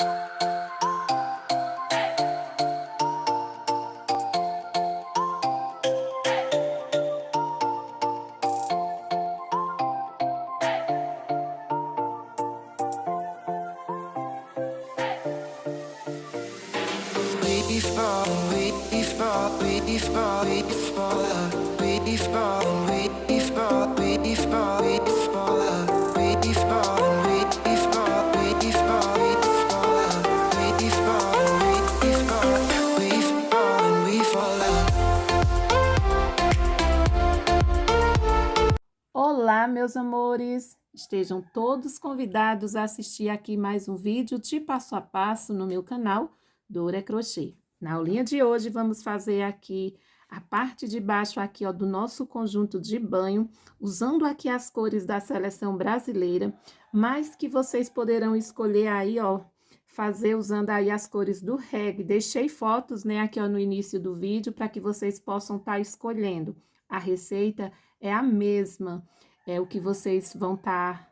We fall, we fall, we fall, we fall, we fall, we fall, we fall, we fall, we fall, we fall, we fall, we fall, we fall, we fall, we fall. Olá, meus amores! Estejam todos convidados a assistir aqui mais um vídeo de passo a passo no meu canal Dora Crochê. Na aulinha de hoje, vamos fazer aqui a parte de baixo aqui, ó, do nosso conjunto de banho, usando aqui as cores da seleção brasileira, mas que vocês poderão escolher aí, ó, fazer usando aí as cores do reggae. Deixei fotos, né, aqui, ó, no início do vídeo, para que vocês possam estar escolhendo. A receita é a mesma, o que vocês vão estar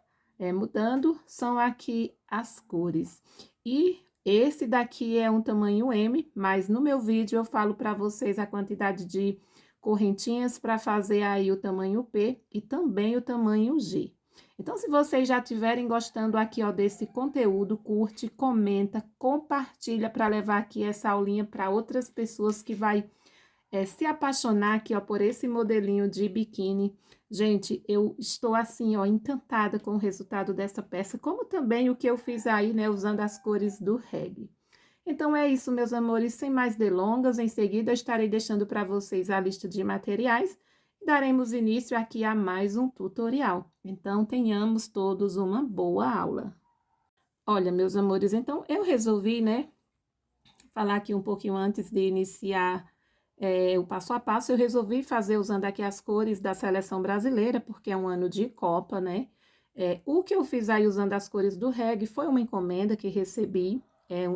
mudando são aqui as cores. E esse daqui é um tamanho M, mas no meu vídeo eu falo para vocês a quantidade de correntinhas para fazer aí o tamanho P e também o tamanho G. Então, se vocês já estiverem gostando aqui, ó, desse conteúdo, curte, comenta, compartilha para levar aqui essa aulinha para outras pessoas que vai se apaixonar aqui, ó, por esse modelinho de biquíni. Gente, eu estou assim, ó, encantada com o resultado dessa peça, como também o que eu fiz aí, né, usando as cores do reggae. Então, é isso, meus amores, sem mais delongas, em seguida eu estarei deixando para vocês a lista de materiais e daremos início aqui a mais um tutorial. Então, tenhamos todos uma boa aula. Olha, meus amores, então eu resolvi, né, falar aqui um pouquinho antes de iniciar o passo a passo. Eu resolvi fazer usando aqui as cores da seleção brasileira, porque é um ano de Copa, né? O que eu fiz aí usando as cores do reggae foi uma encomenda que recebi,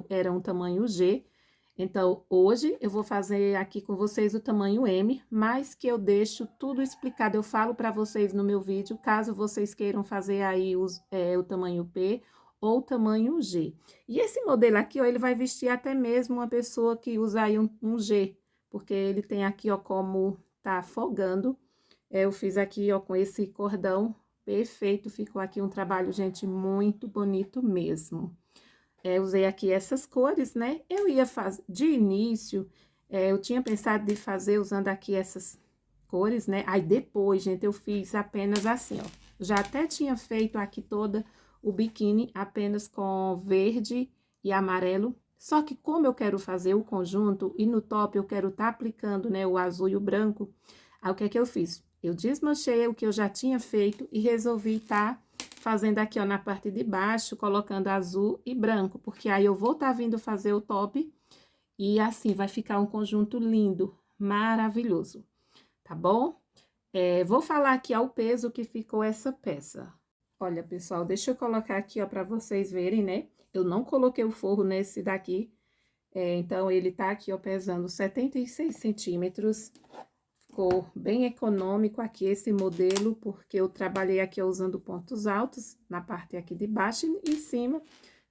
era um tamanho G. Então, hoje eu vou fazer aqui com vocês o tamanho M, mas que eu deixo tudo explicado, eu falo para vocês no meu vídeo, caso vocês queiram fazer aí o tamanho P ou o tamanho G. E esse modelo aqui, ó, ele vai vestir até mesmo uma pessoa que usa aí um G, porque ele tem aqui, ó, como tá folgando. Eu fiz aqui, ó, com esse cordão perfeito, ficou aqui um trabalho, gente, muito bonito mesmo. Usei aqui essas cores, né? Eu ia fazer, de início, eu tinha pensado de fazer usando aqui essas cores, né? Aí depois, gente, eu fiz apenas assim, ó. Já até tinha feito aqui toda o biquíni apenas com verde e amarelo. Só que como eu quero fazer o conjunto e no top eu quero estar aplicando, né, o azul e o branco, aí o que é que eu fiz? Eu desmanchei o que eu já tinha feito e resolvi estar fazendo aqui, ó, na parte de baixo, colocando azul e branco, porque aí eu vou estar vindo fazer o top e assim vai ficar um conjunto lindo, maravilhoso, tá bom? Vou falar aqui ao peso que ficou essa peça. Olha, pessoal, deixa eu colocar aqui, ó, para vocês verem, né? Eu não coloquei o forro nesse daqui, então ele tá aqui, ó, pesando 76 centímetros. Ficou bem econômico aqui esse modelo, porque eu trabalhei aqui ó, usando pontos altos na parte aqui de baixo e em cima.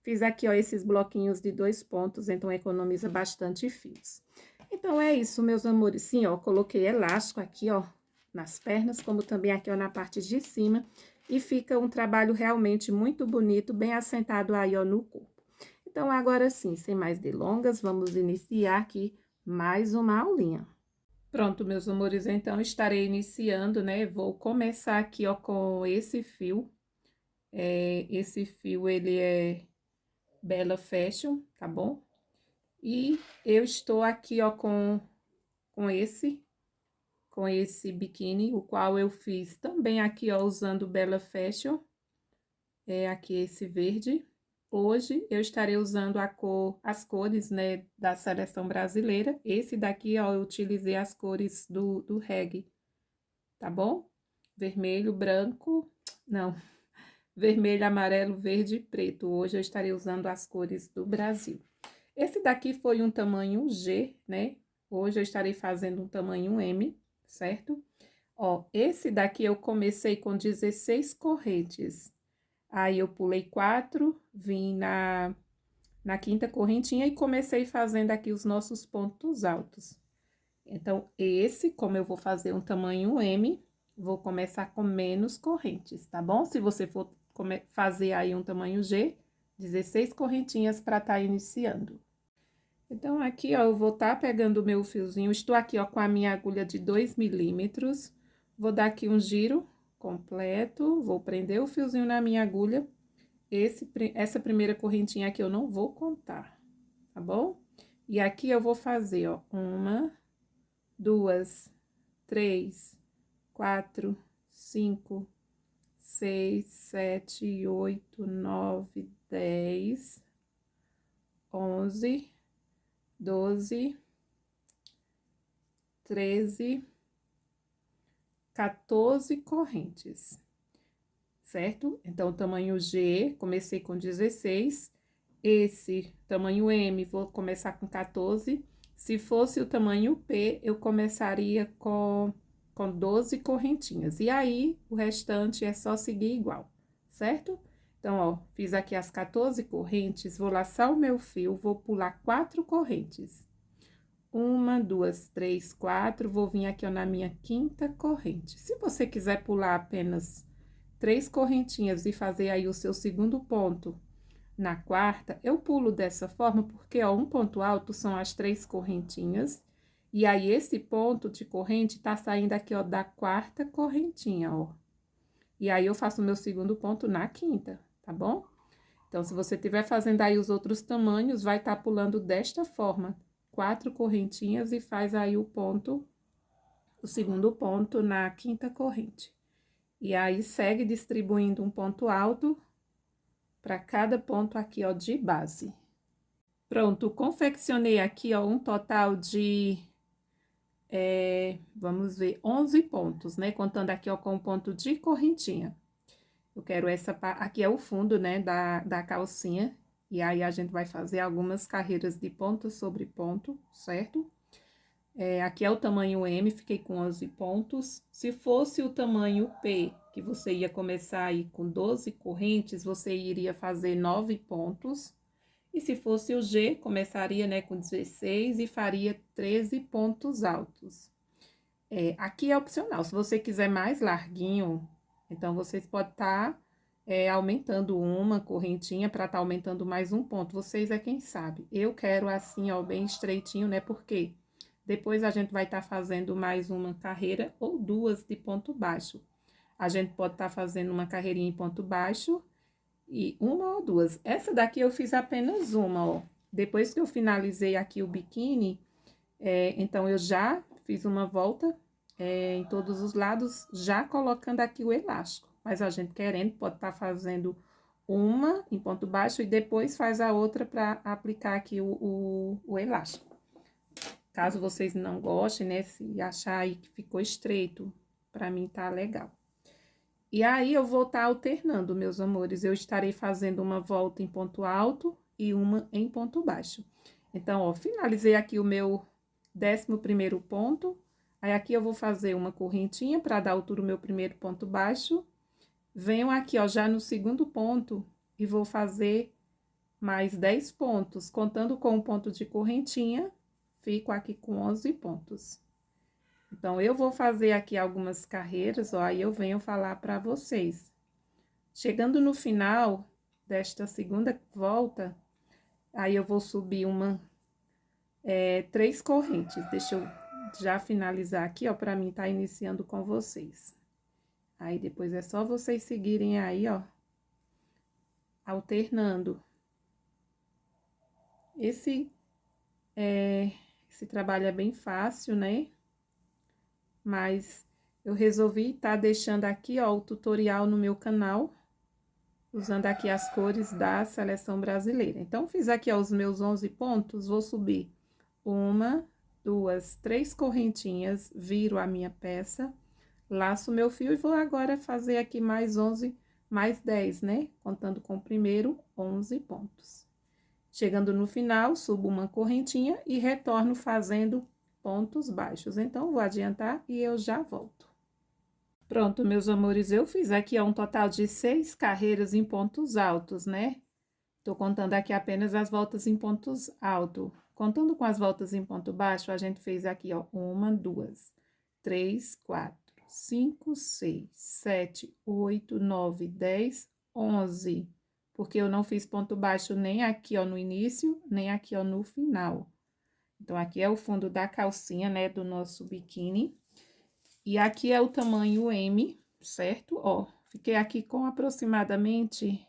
Fiz aqui, ó, esses bloquinhos de 2 pontos, então economiza bastante fios. Então, é isso, meus amores. Sim, ó, coloquei elástico aqui, ó, nas pernas, como também aqui, ó, na parte de cima. E fica um trabalho realmente muito bonito, bem assentado aí, ó, no corpo. Então, agora sim, sem mais delongas, vamos iniciar aqui mais uma aulinha. Pronto, meus amores, então estarei iniciando, né? Vou começar aqui, ó, com esse fio. Esse fio, ele é Bella Fashion, tá bom? E eu estou aqui, ó, com esse biquíni, o qual eu fiz também aqui, ó, usando Bella Fashion. Aqui esse verde. Hoje eu estarei usando as cores, né, da seleção brasileira. Esse daqui, ó, eu utilizei as cores do reggae, tá bom? Vermelho, branco, não, vermelho, amarelo, verde e preto. Hoje eu estarei usando as cores do Brasil. Esse daqui foi um tamanho G, né? Hoje eu estarei fazendo um tamanho M, certo? Ó, esse daqui eu comecei com 16 correntes. Aí, eu pulei 4, vim na na quinta correntinha e comecei fazendo aqui os nossos pontos altos. Então, esse, como eu vou fazer um tamanho M, vou começar com menos correntes, tá bom? Se você for fazer aí um tamanho G, 16 correntinhas para tá iniciando. Então, aqui, ó, eu vou tá pegando o meu fiozinho, estou aqui, ó, com a minha agulha de 2 milímetros, vou dar aqui um giro completo, vou prender o fiozinho na minha agulha. Essa primeira correntinha aqui eu não vou contar, tá bom? E aqui eu vou fazer, ó, 1, 2, 3, 4, 5, 6, 7, 8, 9, 10, 11, 12, 13, 14 correntes, certo? Então, tamanho G, comecei com 16, esse tamanho M, vou começar com 14, se fosse o tamanho P, eu começaria com 12 correntinhas, e aí, o restante é só seguir igual, certo? Então, ó, fiz aqui as 14 correntes, vou laçar o meu fio, vou pular 4 correntes. 1, 2, 3, 4, vou vir aqui, ó, na minha quinta corrente. Se você quiser pular apenas 3 correntinhas e fazer aí o seu segundo ponto na quarta, eu pulo dessa forma, porque, ó, um ponto alto são as 3 correntinhas, e aí, esse ponto de corrente tá saindo aqui, ó, da quarta correntinha, ó. E aí, eu faço o meu segundo ponto na quinta, tá bom? Então, se você estiver fazendo aí os outros tamanhos, vai tá pulando desta forma, 4 correntinhas e faz aí o segundo ponto na quinta corrente. E aí, segue distribuindo um ponto alto para cada ponto aqui, ó, de base. Pronto, confeccionei aqui, ó, um total de, vamos ver, 11 pontos, né? Contando aqui, ó, com o ponto de correntinha. Eu quero aqui é o fundo, né, da calcinha. E aí, a gente vai fazer algumas carreiras de ponto sobre ponto, certo? Aqui é o tamanho M, fiquei com 11 pontos. Se fosse o tamanho P, que você ia começar aí com 12 correntes, você iria fazer 9 pontos. E se fosse o G, começaria, né, com 16 e faria 13 pontos altos. Aqui é opcional, se você quiser mais larguinho, então, vocês podem estar aumentando uma correntinha para estar aumentando mais um ponto. Vocês é quem sabe. Eu quero assim, ó, bem estreitinho, né? Porque depois a gente vai estar fazendo mais uma carreira ou duas de ponto baixo. A gente pode estar fazendo uma carreirinha em ponto baixo e uma ou duas. Essa daqui eu fiz apenas uma, ó. Depois que eu finalizei aqui o biquíni, então eu já fiz uma volta em todos os lados, já colocando aqui o elástico. Mas a gente querendo, pode estar fazendo uma em ponto baixo e depois faz a outra para aplicar aqui o elástico. Caso vocês não gostem, né, se achar aí que ficou estreito, para mim tá legal. E aí, eu vou estar alternando, meus amores, eu estarei fazendo uma volta em ponto alto e uma em ponto baixo. Então, ó, finalizei aqui o meu 11º ponto, aí aqui eu vou fazer uma correntinha para dar altura ao meu primeiro ponto baixo, venho aqui, ó, já no segundo ponto e vou fazer mais 10 pontos, contando com o ponto de correntinha, fico aqui com 11 pontos. Então, eu vou fazer aqui algumas carreiras, ó, aí eu venho falar para vocês. Chegando no final desta segunda volta, aí eu vou subir 3 correntes. Deixa eu já finalizar aqui, ó, para mim tá iniciando com vocês. Aí, depois é só vocês seguirem aí, ó, alternando. Esse trabalho é bem fácil, né? Mas eu resolvi estar deixando aqui, ó, o tutorial no meu canal, usando aqui as cores da seleção brasileira. Então, fiz aqui, ó, os meus 11 pontos, vou subir 1, 2, 3 correntinhas, viro a minha peça, laço o meu fio e vou agora fazer aqui mais 11, mais 10, né? Contando com o primeiro, 11 pontos. Chegando no final, subo uma correntinha e retorno fazendo pontos baixos. Então, vou adiantar e eu já volto. Pronto, meus amores, eu fiz aqui, ó, um total de 6 carreiras em pontos altos, né? Tô contando aqui apenas as voltas em pontos altos. Contando com as voltas em ponto baixo, a gente fez aqui, ó, 1, 2, 3, 4, 5, 6, 7, 8, 9, 10, 11. Porque eu não fiz ponto baixo nem aqui, ó, no início, nem aqui, ó, no final. Então, aqui é o fundo da calcinha, né, do nosso biquíni. E aqui é o tamanho M, certo? Ó, fiquei aqui com aproximadamente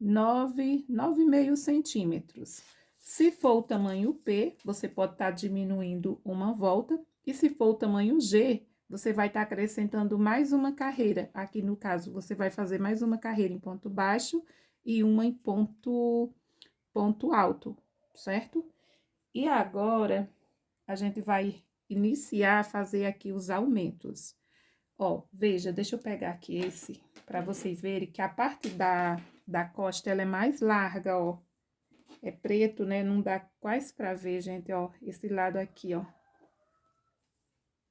9,5 centímetros. Se for o tamanho P, você pode estar diminuindo uma volta. E se for o tamanho G, você vai estar acrescentando mais uma carreira. Aqui, no caso, você vai fazer mais uma carreira em ponto baixo e uma em ponto alto, certo? E agora, a gente vai iniciar a fazer aqui os aumentos. Ó, veja, deixa eu pegar aqui esse, para vocês verem que a parte da costa, ela é mais larga, ó. É preto, né? Não dá quase pra ver, gente, ó. Esse lado aqui, ó.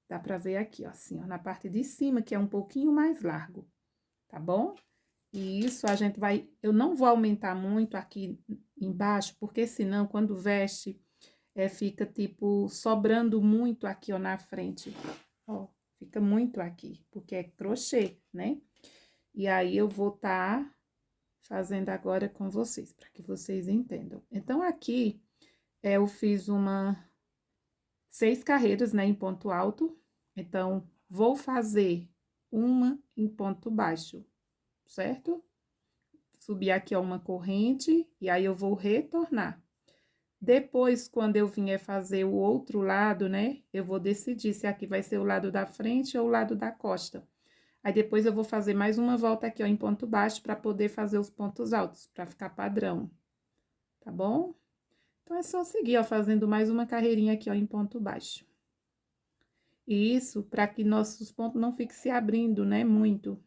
Dá pra ver aqui, ó, assim, ó, na parte de cima, que é um pouquinho mais largo, tá bom? E isso a gente vai... Eu não vou aumentar muito aqui embaixo, porque senão, quando veste, fica, tipo, sobrando muito aqui, ó, na frente. Ó, fica muito aqui, porque é crochê, né? E aí, eu vou tá fazendo agora com vocês, para que vocês entendam. Então, aqui, eu fiz 6 carreiras, né, em ponto alto. Então, vou fazer uma em ponto baixo, certo? Subir aqui, ó, uma corrente, e aí eu vou retornar. Depois, quando eu vier fazer o outro lado, né, eu vou decidir se aqui vai ser o lado da frente ou o lado da costa. Aí, depois eu vou fazer mais uma volta aqui, ó, em ponto baixo, para poder fazer os pontos altos, para ficar padrão, tá bom? Então, é só seguir, ó, fazendo mais uma carreirinha aqui, ó, em ponto baixo. E isso para que nossos pontos não fiquem se abrindo, né, muito.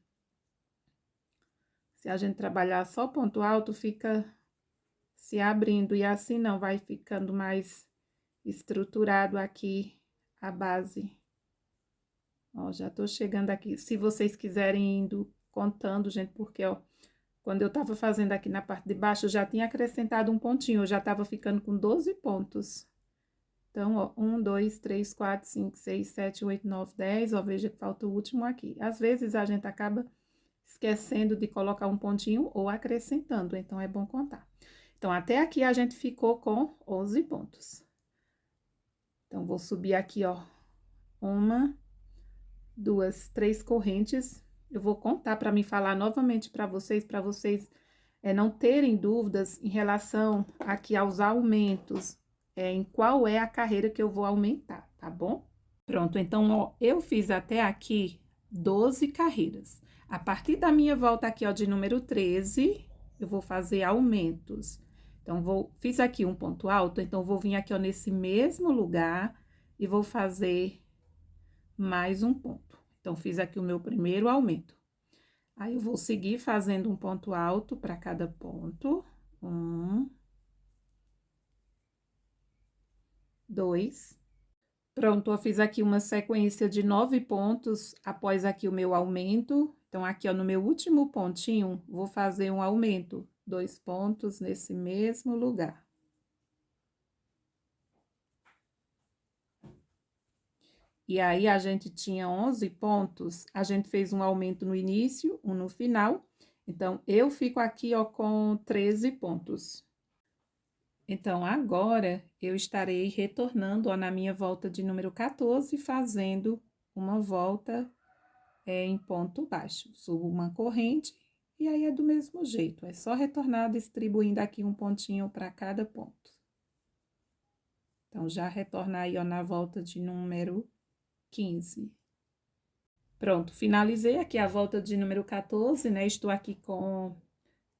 Se a gente trabalhar só ponto alto, fica se abrindo, e assim não, vai ficando mais estruturado aqui a base. Ó, já tô chegando aqui. Se vocês quiserem indo contando, gente, porque, ó, quando eu tava fazendo aqui na parte de baixo, eu já tinha acrescentado um pontinho, eu já tava ficando com 12 pontos. Então, ó, 1, 2, 3, 4, 5, 6, 7, 8, 9, 10, ó, veja que falta o último aqui. Às vezes, a gente acaba esquecendo de colocar um pontinho ou acrescentando, então, é bom contar. Então, até aqui, a gente ficou com 11 pontos. Então, vou subir aqui, ó, 1, 2, 3 correntes. Eu vou contar para me falar novamente para vocês não terem dúvidas em relação aqui aos aumentos, em qual é a carreira que eu vou aumentar, tá bom? Pronto, então, ó, eu fiz até aqui 12 carreiras. A partir da minha volta aqui, ó, de número 13, eu vou fazer aumentos. Então, fiz aqui um ponto alto, então, vou vir aqui, ó, nesse mesmo lugar e vou fazer mais um ponto. Então, fiz aqui o meu primeiro aumento. Aí, eu vou seguir fazendo um ponto alto para cada ponto. 1, 2. Pronto, eu fiz aqui uma sequência de 9 pontos após aqui o meu aumento. Então, aqui, ó, no meu último pontinho, vou fazer um aumento. 2 pontos nesse mesmo lugar. E aí, a gente tinha 11 pontos, a gente fez um aumento no início, um no final. Então, eu fico aqui, ó, com 13 pontos. Então, agora, eu estarei retornando, ó, na minha volta de número 14, fazendo uma volta em ponto baixo. Subo uma corrente, e aí é do mesmo jeito, é só retornar distribuindo aqui um pontinho para cada ponto. Então, já retornar aí, ó, na volta de número 15. Pronto, finalizei aqui a volta de número 14, né? Estou aqui com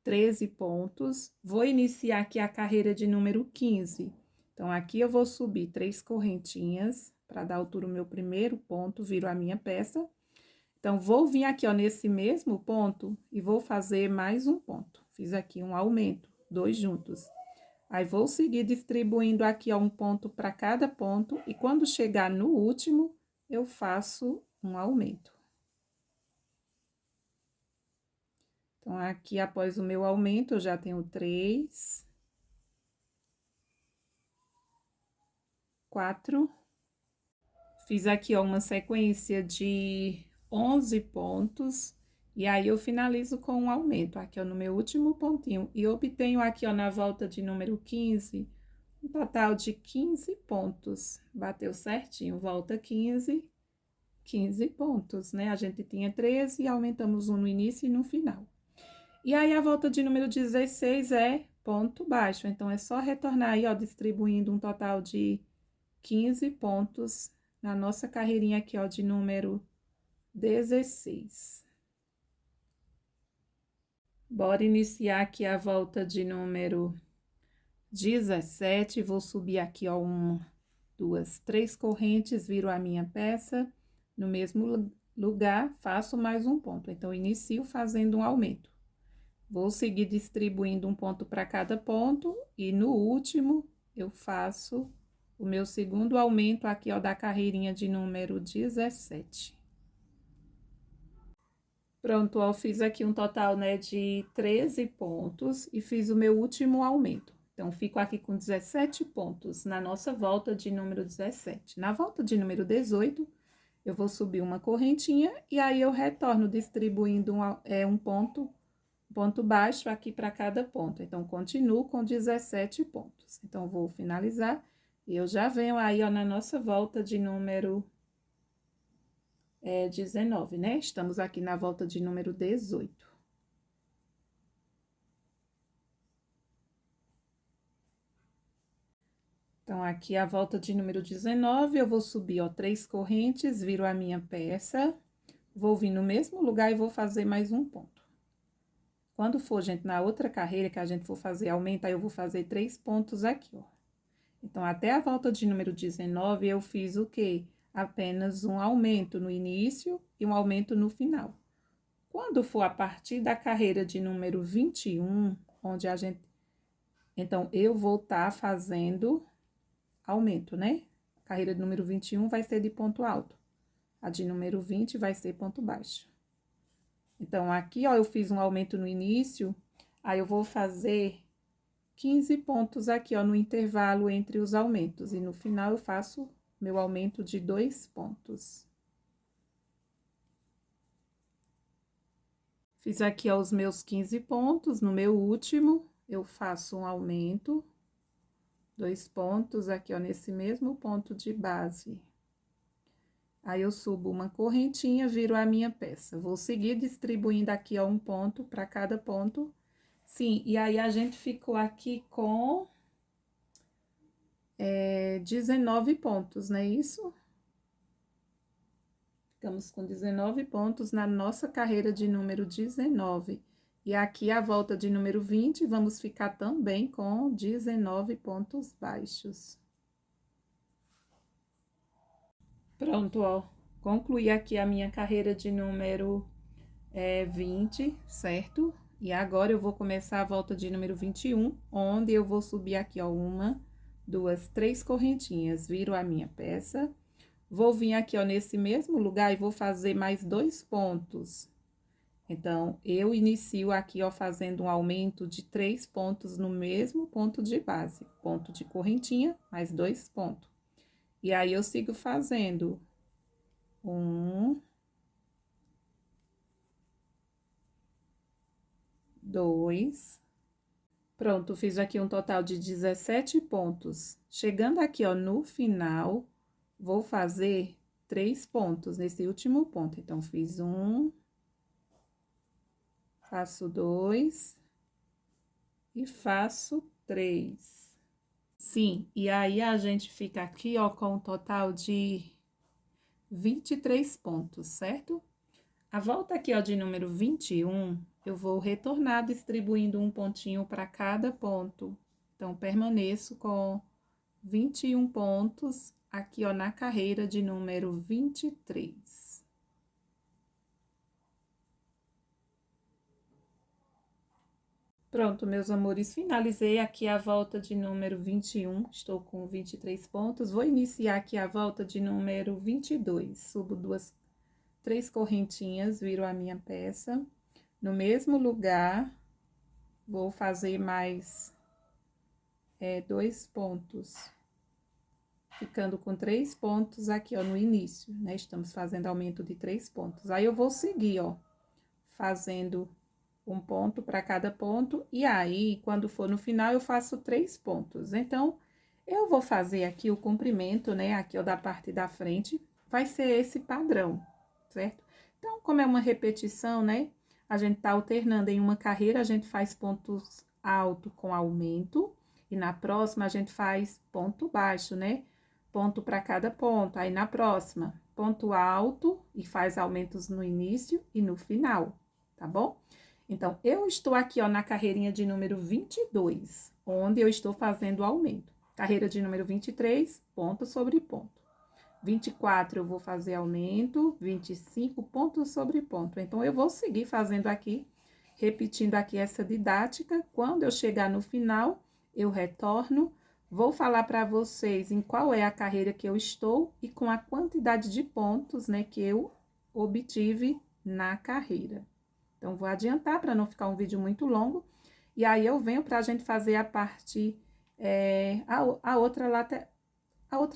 13 pontos. Vou iniciar aqui a carreira de número 15. Então, aqui eu vou subir 3 correntinhas para dar altura ao meu primeiro ponto, viro a minha peça. Então, vou vir aqui, ó, nesse mesmo ponto e vou fazer mais um ponto. Fiz aqui um aumento, 2 juntos. Aí, vou seguir distribuindo aqui, ó, um ponto para cada ponto, e quando chegar no último, eu faço um aumento. Então, aqui, após o meu aumento, eu já tenho 3, 4. Fiz aqui, ó, uma sequência de 11 pontos. E aí, eu finalizo com um aumento, aqui, ó, no meu último pontinho. E obtenho aqui, ó, na volta de número 15, um total de 15 pontos. Bateu certinho, volta 15 pontos, né? A gente tinha 13 e aumentamos um no início e no final. E aí, a volta de número 16 é ponto baixo. Então, é só retornar aí, ó, distribuindo um total de 15 pontos na nossa carreirinha aqui, ó, de número 16. Bora iniciar aqui a volta de número 17. Vou subir aqui, ó, 1, 2, 3 correntes, viro a minha peça. No mesmo lugar, faço mais um ponto. Então, inicio fazendo um aumento. Vou seguir distribuindo um ponto para cada ponto e no último eu faço o meu segundo aumento aqui, ó, da carreirinha de número 17. Pronto, ó, fiz aqui um total, né, de 13 pontos e fiz o meu último aumento. Então, fico aqui com 17 pontos na nossa volta de número 17. Na volta de número 18, eu vou subir uma correntinha e aí eu retorno distribuindo um ponto baixo aqui para cada ponto. Então, continuo com 17 pontos. Então, vou finalizar e eu já venho aí, ó, na nossa volta de número 19, né? Estamos aqui na volta de número 18. Então, aqui a volta de número 19, eu vou subir, ó, 3 correntes, viro a minha peça, vou vir no mesmo lugar e vou fazer mais um ponto. Quando for, gente, na outra carreira que a gente for fazer aumento, aí eu vou fazer 3 pontos aqui, ó. Então, até a volta de número 19, eu fiz o quê? Apenas um aumento no início e um aumento no final. Quando for a partir da carreira de número 21, onde a gente... Então, eu vou estar fazendo aumento, né? A carreira de número 21 vai ser de ponto alto. A de número 20 vai ser ponto baixo. Então, aqui, ó, eu fiz um aumento no início, aí eu vou fazer 15 pontos aqui, ó, no intervalo entre os aumentos. E no final, eu faço meu aumento de 2 pontos. Fiz aqui, ó, os meus 15 pontos. No meu último, eu faço um aumento, 2 pontos aqui, ó, nesse mesmo ponto de base. Aí, eu subo uma correntinha, viro a minha peça. Vou seguir distribuindo aqui, ó, um ponto para cada ponto. Sim, e aí, a gente ficou aqui com 19 pontos, não é isso? Ficamos com 19 pontos na nossa carreira de número 19. E aqui, a volta de número 20, vamos ficar também com 19 pontos baixos. Pronto, ó. Concluí aqui a minha carreira de número 20, certo? E agora, eu vou começar a volta de número 21, onde eu vou subir aqui, ó, 1, 2, 3 correntinhas. Viro a minha peça. Vou vir aqui, ó, nesse mesmo lugar e vou fazer mais 2 pontos. Então, eu inicio aqui, ó, fazendo um aumento de 3 pontos no mesmo ponto de base. Ponto de correntinha, mais 2 pontos. E aí, eu sigo fazendo 1, 2. Pronto, fiz aqui um total de 17 pontos. Chegando aqui, ó, no final, vou fazer 3 pontos nesse último ponto. Então, fiz 1, faço 2 e faço 3. Sim, e aí a gente fica aqui, ó, com um total de 23 pontos, certo? A volta aqui, ó, de número 21, eu vou retornar distribuindo um pontinho para cada ponto. Então, permaneço com 21 pontos aqui, ó, na carreira de número 23. Pronto, meus amores, finalizei aqui a volta de número 21, estou com 23 pontos. Vou iniciar aqui a volta de número 22, subo 3 correntinhas, viro a minha peça, no mesmo lugar, vou fazer mais 2 pontos, ficando com 3 pontos aqui, ó, no início, né? Estamos fazendo aumento de 3 pontos. Aí, eu vou seguir, ó, fazendo um ponto para cada ponto, e aí, quando for no final, eu faço 3 pontos. Então, eu vou fazer aqui o comprimento, né, aqui, ó, da parte da frente, vai ser esse padrão, certo? Então, como é uma repetição, né, a gente tá alternando em uma carreira, a gente faz pontos alto com aumento, e na próxima a gente faz ponto baixo, né? Ponto para cada ponto. Aí, na próxima, ponto alto e faz aumentos no início e no final, tá bom? Então, eu estou aqui, ó, na carreirinha de número 22, onde eu estou fazendo aumento. Carreira de número 23, ponto sobre ponto. 24, eu vou fazer aumento, 25, ponto sobre ponto. Então, eu vou seguir fazendo aqui, repetindo aqui essa didática. Quando eu chegar no final, eu retorno, vou falar para vocês em qual é a carreira que eu estou e com a quantidade de pontos, né, que eu obtive na carreira. Então, vou adiantar para não ficar um vídeo muito longo. E aí, eu venho para a gente fazer a parte, a outra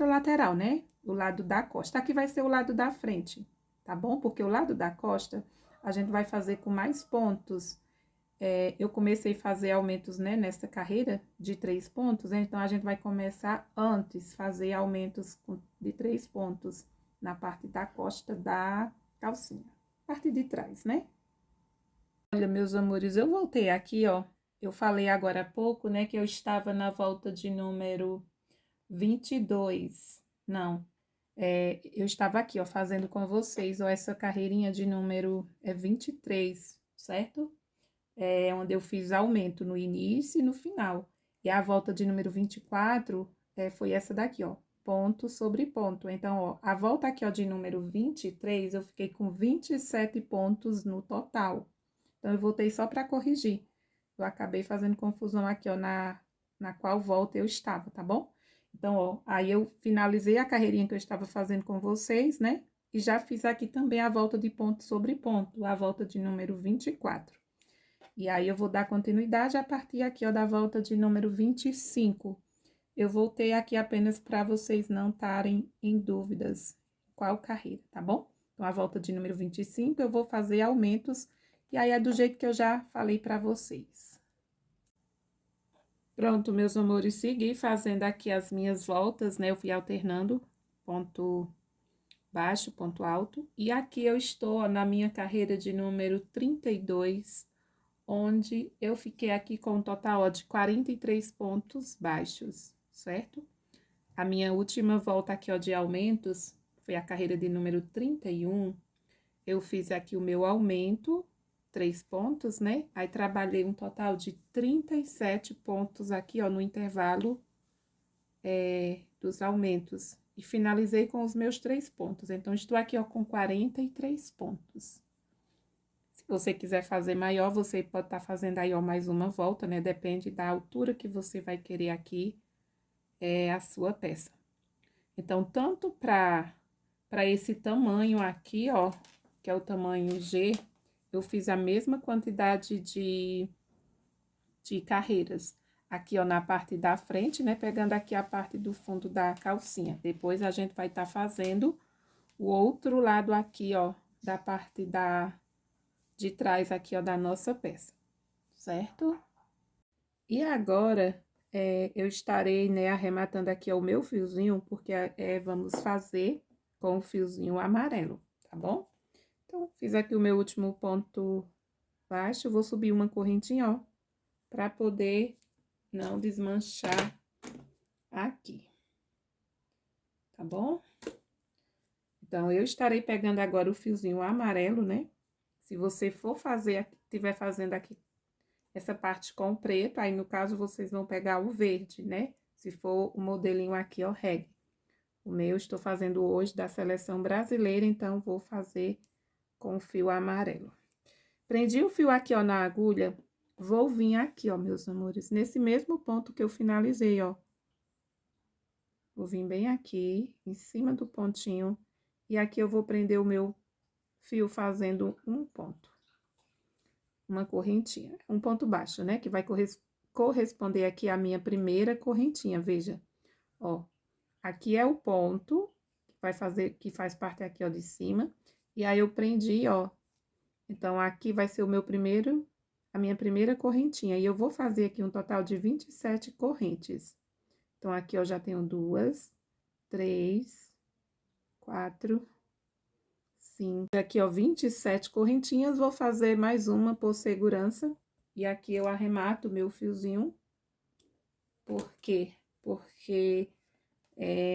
lateral, né? O lado da costa. Aqui vai ser o lado da frente, tá bom? Porque o lado da costa, a gente vai fazer com mais pontos. Eu comecei a fazer aumentos, né, nessa carreira de 3 pontos, então, a gente vai começar antes, fazer aumentos de 3 pontos na parte da costa da calcinha. Parte de trás, né? Olha, meus amores, eu voltei aqui, ó. Eu falei agora há pouco, né, que eu estava na volta de número 22. Não, eu estava aqui, ó, fazendo com vocês, ó, essa carreirinha de número 23, certo? Onde eu fiz aumento no início e no final. E a volta de número 24 foi essa daqui, ó, ponto sobre ponto. Então, ó, a volta aqui, ó, de número 23, eu fiquei com 27 pontos no total. Então, eu voltei só para corrigir. Eu acabei fazendo confusão aqui, ó, na qual volta eu estava, tá bom? Então, ó, aí eu finalizei a carreirinha que eu estava fazendo com vocês, né? E já fiz aqui também a volta de ponto sobre ponto, a volta de número 24. E aí, eu vou dar continuidade a partir aqui, ó, da volta de número 25. Eu voltei aqui apenas para vocês não estarem em dúvidas qual carreira, tá bom? Então, a volta de número 25, eu vou fazer aumentos, e aí é do jeito que eu já falei para vocês. Pronto, meus amores, segui fazendo aqui as minhas voltas, né? Eu fui alternando ponto baixo, ponto alto. E aqui eu estou, ó, na minha carreira de número 32, onde eu fiquei aqui com um total, ó, de 43 pontos baixos, certo? A minha última volta aqui, ó, de aumentos, foi a carreira de número 31. Eu fiz aqui o meu aumento, 3 pontos, né? Aí, trabalhei um total de 37 pontos aqui, ó, no intervalo dos aumentos. E finalizei com os meus 3 pontos. Então, estou aqui, ó, com 43 pontos. Se você quiser fazer maior, você pode estar fazendo aí, ó, mais uma volta, né? Depende da altura que você vai querer aqui, a sua peça. Então, tanto para esse tamanho aqui, ó, que é o tamanho G, eu fiz a mesma quantidade de carreiras. Aqui, ó, na parte da frente, né, pegando aqui a parte do fundo da calcinha. Depois, a gente vai estar fazendo o outro lado aqui, ó, da parte de trás aqui, ó, da nossa peça, certo? E agora, eu estarei, né, arrematando aqui, ó, o meu fiozinho, porque vamos fazer com o fiozinho amarelo, tá bom? Então, fiz aqui o meu último ponto baixo, vou subir uma correntinha, ó, pra poder não desmanchar aqui, tá bom? Então, eu estarei pegando agora o fiozinho amarelo, né? Se você for fazer, estiver fazendo aqui essa parte com o preto, aí no caso vocês vão pegar o verde, né? Se for o modelinho aqui, ó, reggae. O meu estou fazendo hoje da seleção brasileira, então vou fazer com o fio amarelo. Prendi o fio aqui, ó, na agulha, vou vir aqui, ó, meus amores, nesse mesmo ponto que eu finalizei, ó. Vou vir bem aqui, em cima do pontinho, e aqui eu vou prender o meu fio fazendo um ponto. uma correntinha, um ponto baixo, né? Que vai corresponder aqui à minha primeira correntinha, veja. Ó, aqui é o ponto que faz parte aqui, ó, de cima. E aí, eu prendi, ó. Então, aqui vai ser a minha primeira correntinha. E eu vou fazer aqui um total de 27 correntes. Então, aqui eu já tenho 2, 3, 4, 5. Aqui, ó, 27 correntinhas. Vou fazer mais uma por segurança. E aqui eu arremato o meu fiozinho. Por quê? Porque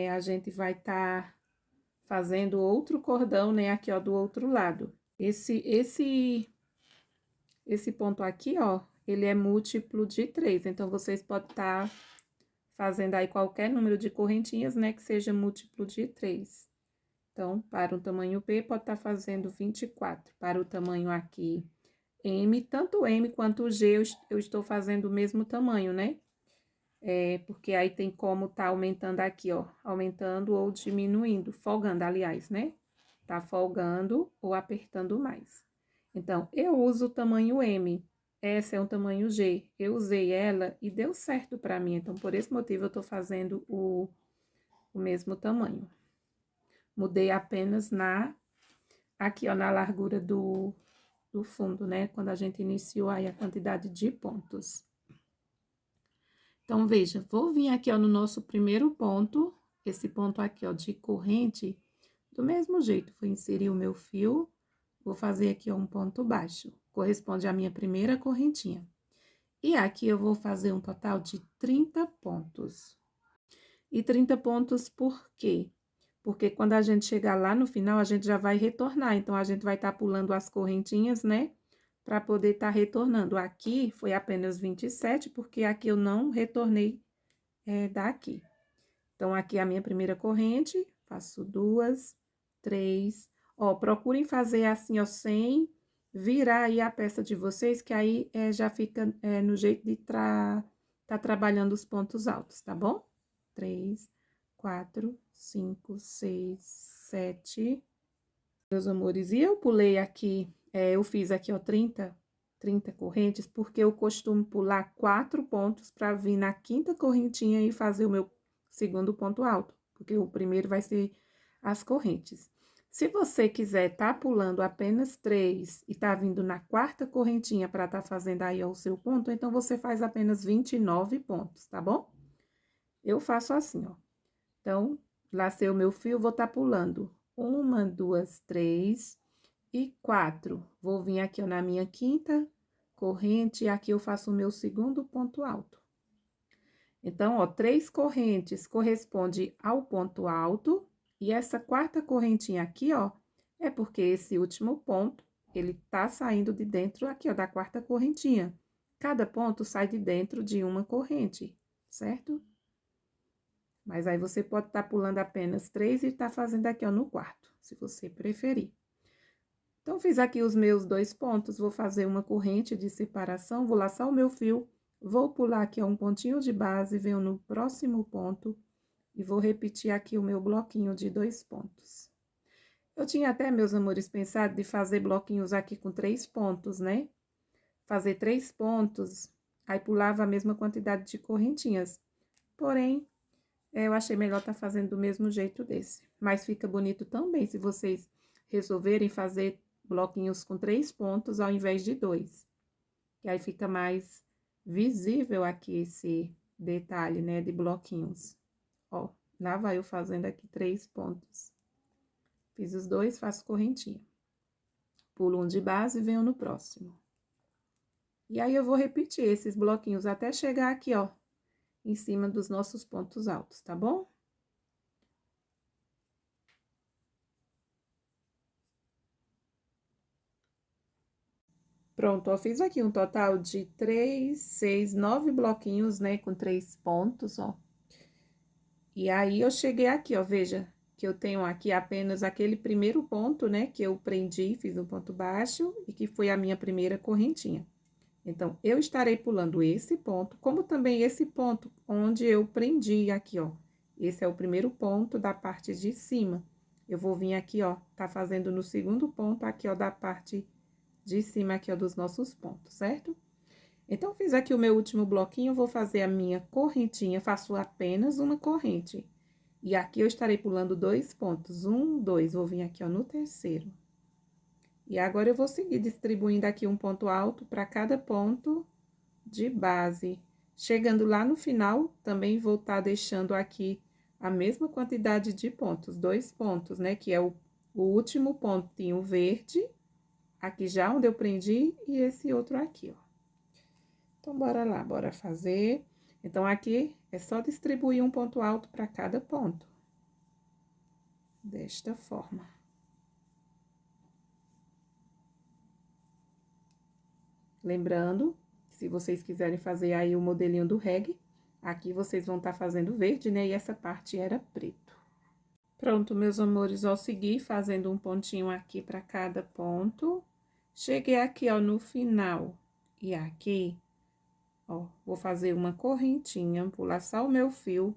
a gente vai estar fazendo outro cordão, né? Aqui, ó, do outro lado. Esse ponto aqui, ó, ele é múltiplo de 3. Então, vocês podem estar fazendo aí qualquer número de correntinhas, né, que seja múltiplo de 3. Então, para o tamanho P, pode estar fazendo 24. Para o tamanho aqui M, tanto M quanto o G, eu estou fazendo o mesmo tamanho, né? Porque aí tem como tá aumentando aqui, ó, aumentando ou diminuindo, folgando, aliás, né? Tá folgando ou apertando mais. Então, eu uso o tamanho M. Essa é um tamanho G. Eu usei ela e deu certo pra mim. Então, por esse motivo, eu tô fazendo o mesmo tamanho. Mudei apenas aqui, ó, na largura do fundo, né? Quando a gente iniciou aí a quantidade de pontos. Então, veja, vou vir aqui, ó, no nosso primeiro ponto, esse ponto aqui, ó, de corrente, do mesmo jeito, vou inserir o meu fio, vou fazer aqui, ó, um ponto baixo, corresponde à minha primeira correntinha. E aqui eu vou fazer um total de 30 pontos. E 30 pontos por quê? Porque quando a gente chegar lá no final, a gente já vai retornar, então, a gente vai estar pulando as correntinhas, né? Para poder estar retornando. Aqui foi apenas 27, porque aqui eu não retornei daqui. Então, aqui é a minha primeira corrente, faço 2, 3. Ó, procurem fazer assim, ó, sem virar aí a peça de vocês, que aí já fica no jeito de tá trabalhando os pontos altos, tá bom? 3, 4, 5, 6, 7. Meus amores, e eu pulei aqui, eu fiz aqui, ó, 30 correntes, porque eu costumo pular 4 pontos para vir na quinta correntinha e fazer o meu segundo ponto alto, porque o primeiro vai ser as correntes. Se você quiser tá pulando apenas 3 e tá vindo na quarta correntinha para tá fazendo aí, ó, o seu ponto, então você faz apenas 29 pontos, tá bom? Eu faço assim, ó. Então, lacei o meu fio, vou tá pulando 1, 2, 3 e 4. Vou vir aqui, ó, na minha quinta corrente, e aqui eu faço o meu segundo ponto alto. Então, ó, 3 correntes corresponde ao ponto alto, e essa quarta correntinha aqui, ó, é porque esse último ponto, ele tá saindo de dentro aqui, ó, da quarta correntinha. Cada ponto sai de dentro de uma corrente, certo? Mas aí, você pode estar pulando apenas 3 e tá fazendo aqui, ó, no quarto, se você preferir. Então, fiz aqui os meus 2 pontos, vou fazer uma corrente de separação, vou laçar o meu fio, vou pular aqui, ó, um pontinho de base, venho no próximo ponto e vou repetir aqui o meu bloquinho de 2 pontos. Eu tinha até, meus amores, pensado de fazer bloquinhos aqui com 3 pontos, né? Fazer 3 pontos, aí pulava a mesma quantidade de correntinhas. Porém, eu achei melhor tá fazendo do mesmo jeito desse. Mas fica bonito também se vocês resolverem fazer bloquinhos com 3 pontos ao invés de 2. Que aí fica mais visível aqui esse detalhe, né, de bloquinhos. Ó, lá vai eu fazendo aqui 3 pontos. Fiz os 2, faço correntinha. Pulo um de base e venho no próximo. E aí, eu vou repetir esses bloquinhos até chegar aqui, ó, em cima dos nossos pontos altos, tá bom? Pronto, eu fiz aqui um total de 3, 6, 9 bloquinhos, né, com 3 pontos, ó. E aí, eu cheguei aqui, ó, veja, que eu tenho aqui apenas aquele primeiro ponto, né, que eu prendi, fiz um ponto baixo, e que foi a minha primeira correntinha. Então, eu estarei pulando esse ponto, como também esse ponto onde eu prendi aqui, ó. Esse é o primeiro ponto da parte de cima. Eu vou vir aqui, ó, tá fazendo no segundo ponto aqui, ó, da parte de cima aqui, ó, dos nossos pontos, certo? Então, fiz aqui o meu último bloquinho, vou fazer a minha correntinha, faço apenas uma corrente. E aqui eu estarei pulando 2 pontos, 1, 2, vou vir aqui, ó, no terceiro. E agora, eu vou seguir distribuindo aqui um ponto alto para cada ponto de base. Chegando lá no final, também vou estar deixando aqui a mesma quantidade de pontos, 2 pontos, né? Que é o último pontinho verde, aqui já onde eu prendi, e esse outro aqui, ó. Então, bora lá, bora fazer. Então, aqui é só distribuir um ponto alto para cada ponto. Desta forma. Lembrando, se vocês quiserem fazer aí o modelinho do reggae, aqui vocês vão estar fazendo verde, né? E essa parte era preto. Pronto, meus amores, ó, segui fazendo um pontinho aqui para cada ponto. Cheguei aqui, ó, no final. E aqui, ó, vou fazer uma correntinha, vou laçar o meu fio.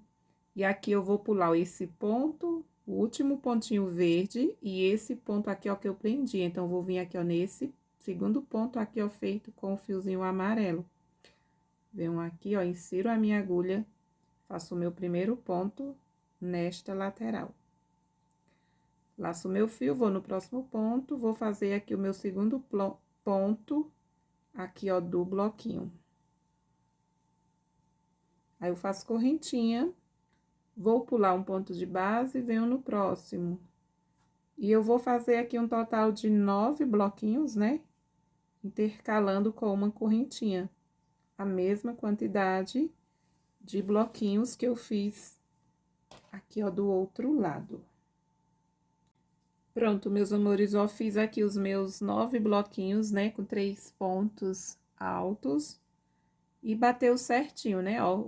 E aqui eu vou pular esse ponto, o último pontinho verde, e esse ponto aqui, ó, que eu prendi. Então, vou vir aqui, ó, nesse segundo ponto aqui, ó, feito com o fiozinho amarelo. Venho aqui, ó, insiro a minha agulha, faço o meu primeiro ponto nesta lateral. Laço o meu fio, vou no próximo ponto, vou fazer aqui o meu segundo ponto, aqui, ó, do bloquinho. Aí, eu faço correntinha, vou pular um ponto de base e venho no próximo. E eu vou fazer aqui um total de 9 bloquinhos, né? Intercalando com uma correntinha. A mesma quantidade de bloquinhos que eu fiz aqui, ó, do outro lado. Pronto, meus amores, ó, fiz aqui os meus 9 bloquinhos, né, com 3 pontos altos. E bateu certinho, né, ó,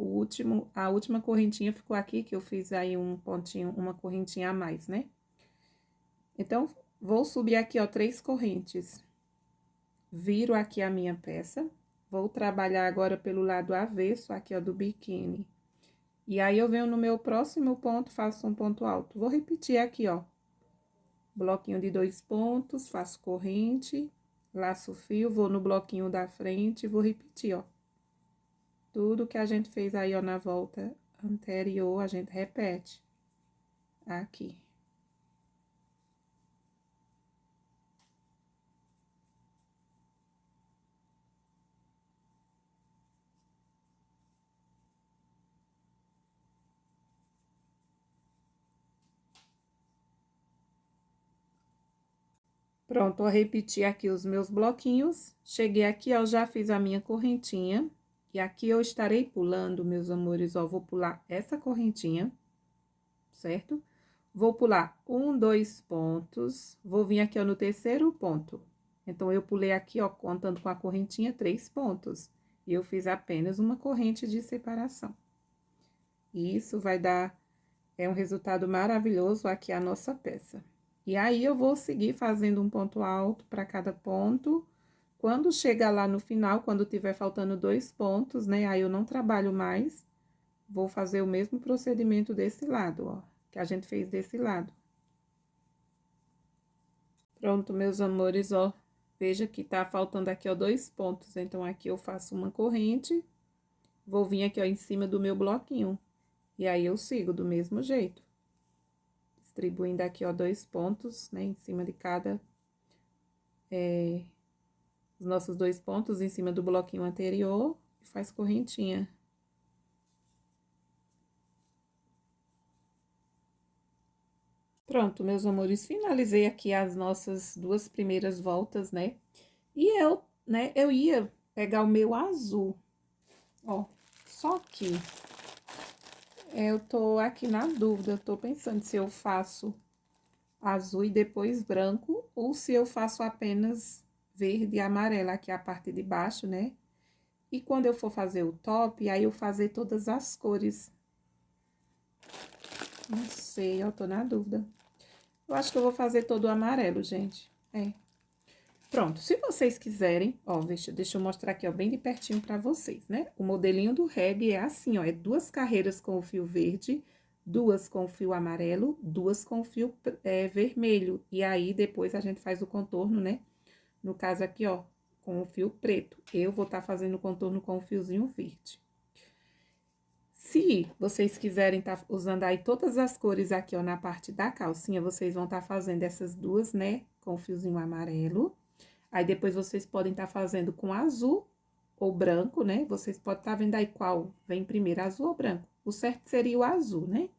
a última correntinha ficou aqui, que eu fiz aí um pontinho, uma correntinha a mais, né? Então, vou subir aqui, ó, 3 correntes. Viro aqui a minha peça, vou trabalhar agora pelo lado avesso, aqui, ó, do biquíni. E aí, eu venho no meu próximo ponto, faço um ponto alto. Vou repetir aqui, ó. Bloquinho de 2 pontos, faço corrente, laço o fio, vou no bloquinho da frente e vou repetir, ó. Tudo que a gente fez aí, ó, na volta anterior, a gente repete aqui. Pronto, vou repetir aqui os meus bloquinhos. Cheguei aqui, ó, já fiz a minha correntinha. E aqui eu estarei pulando, meus amores, ó, vou pular essa correntinha, certo? Vou pular 1, 2 pontos, vou vir aqui, ó, no terceiro ponto. Então, eu pulei aqui, ó, contando com a correntinha, 3 pontos. E eu fiz apenas uma corrente de separação. E isso vai dar, um resultado maravilhoso aqui a nossa peça. E aí, eu vou seguir fazendo um ponto alto para cada ponto. Quando chegar lá no final, quando tiver faltando 2 pontos, né, aí eu não trabalho mais, vou fazer o mesmo procedimento desse lado, ó, que a gente fez desse lado. Pronto, meus amores, ó, veja que tá faltando aqui, ó, 2 pontos, então aqui eu faço uma corrente, vou vir aqui, ó, em cima do meu bloquinho, e aí eu sigo do mesmo jeito. Distribuindo aqui, ó, 2 pontos, né, em cima de cada, os nossos 2 pontos em cima do bloquinho anterior, e faz correntinha. Pronto, meus amores, finalizei aqui as nossas 2 primeiras voltas, né? E eu ia pegar o meu azul, ó, só que eu tô aqui na dúvida, eu tô pensando se eu faço azul e depois branco, ou se eu faço apenas verde e amarelo aqui a parte de baixo, né? E quando eu for fazer o top, aí eu fazer todas as cores. Não sei, eu tô na dúvida. Eu acho que eu vou fazer todo o amarelo, gente. Pronto, se vocês quiserem, ó, deixa eu mostrar aqui, ó, bem de pertinho pra vocês, né? O modelinho do reggae é assim, ó, é 2 carreiras com o fio verde, 2 com o fio amarelo, 2 com o fio vermelho. E aí, depois, a gente faz o contorno, né, No caso aqui, ó, com o fio preto. Eu vou estar fazendo o contorno com o fiozinho verde. Se vocês quiserem estar usando aí todas as cores aqui, ó, na parte da calcinha, vocês vão estar fazendo essas duas, né, com o fiozinho amarelo. Aí, depois, vocês podem estar fazendo com azul ou branco, né? Vocês podem estar vendo aí qual vem primeiro, azul ou branco. O certo seria o azul, né?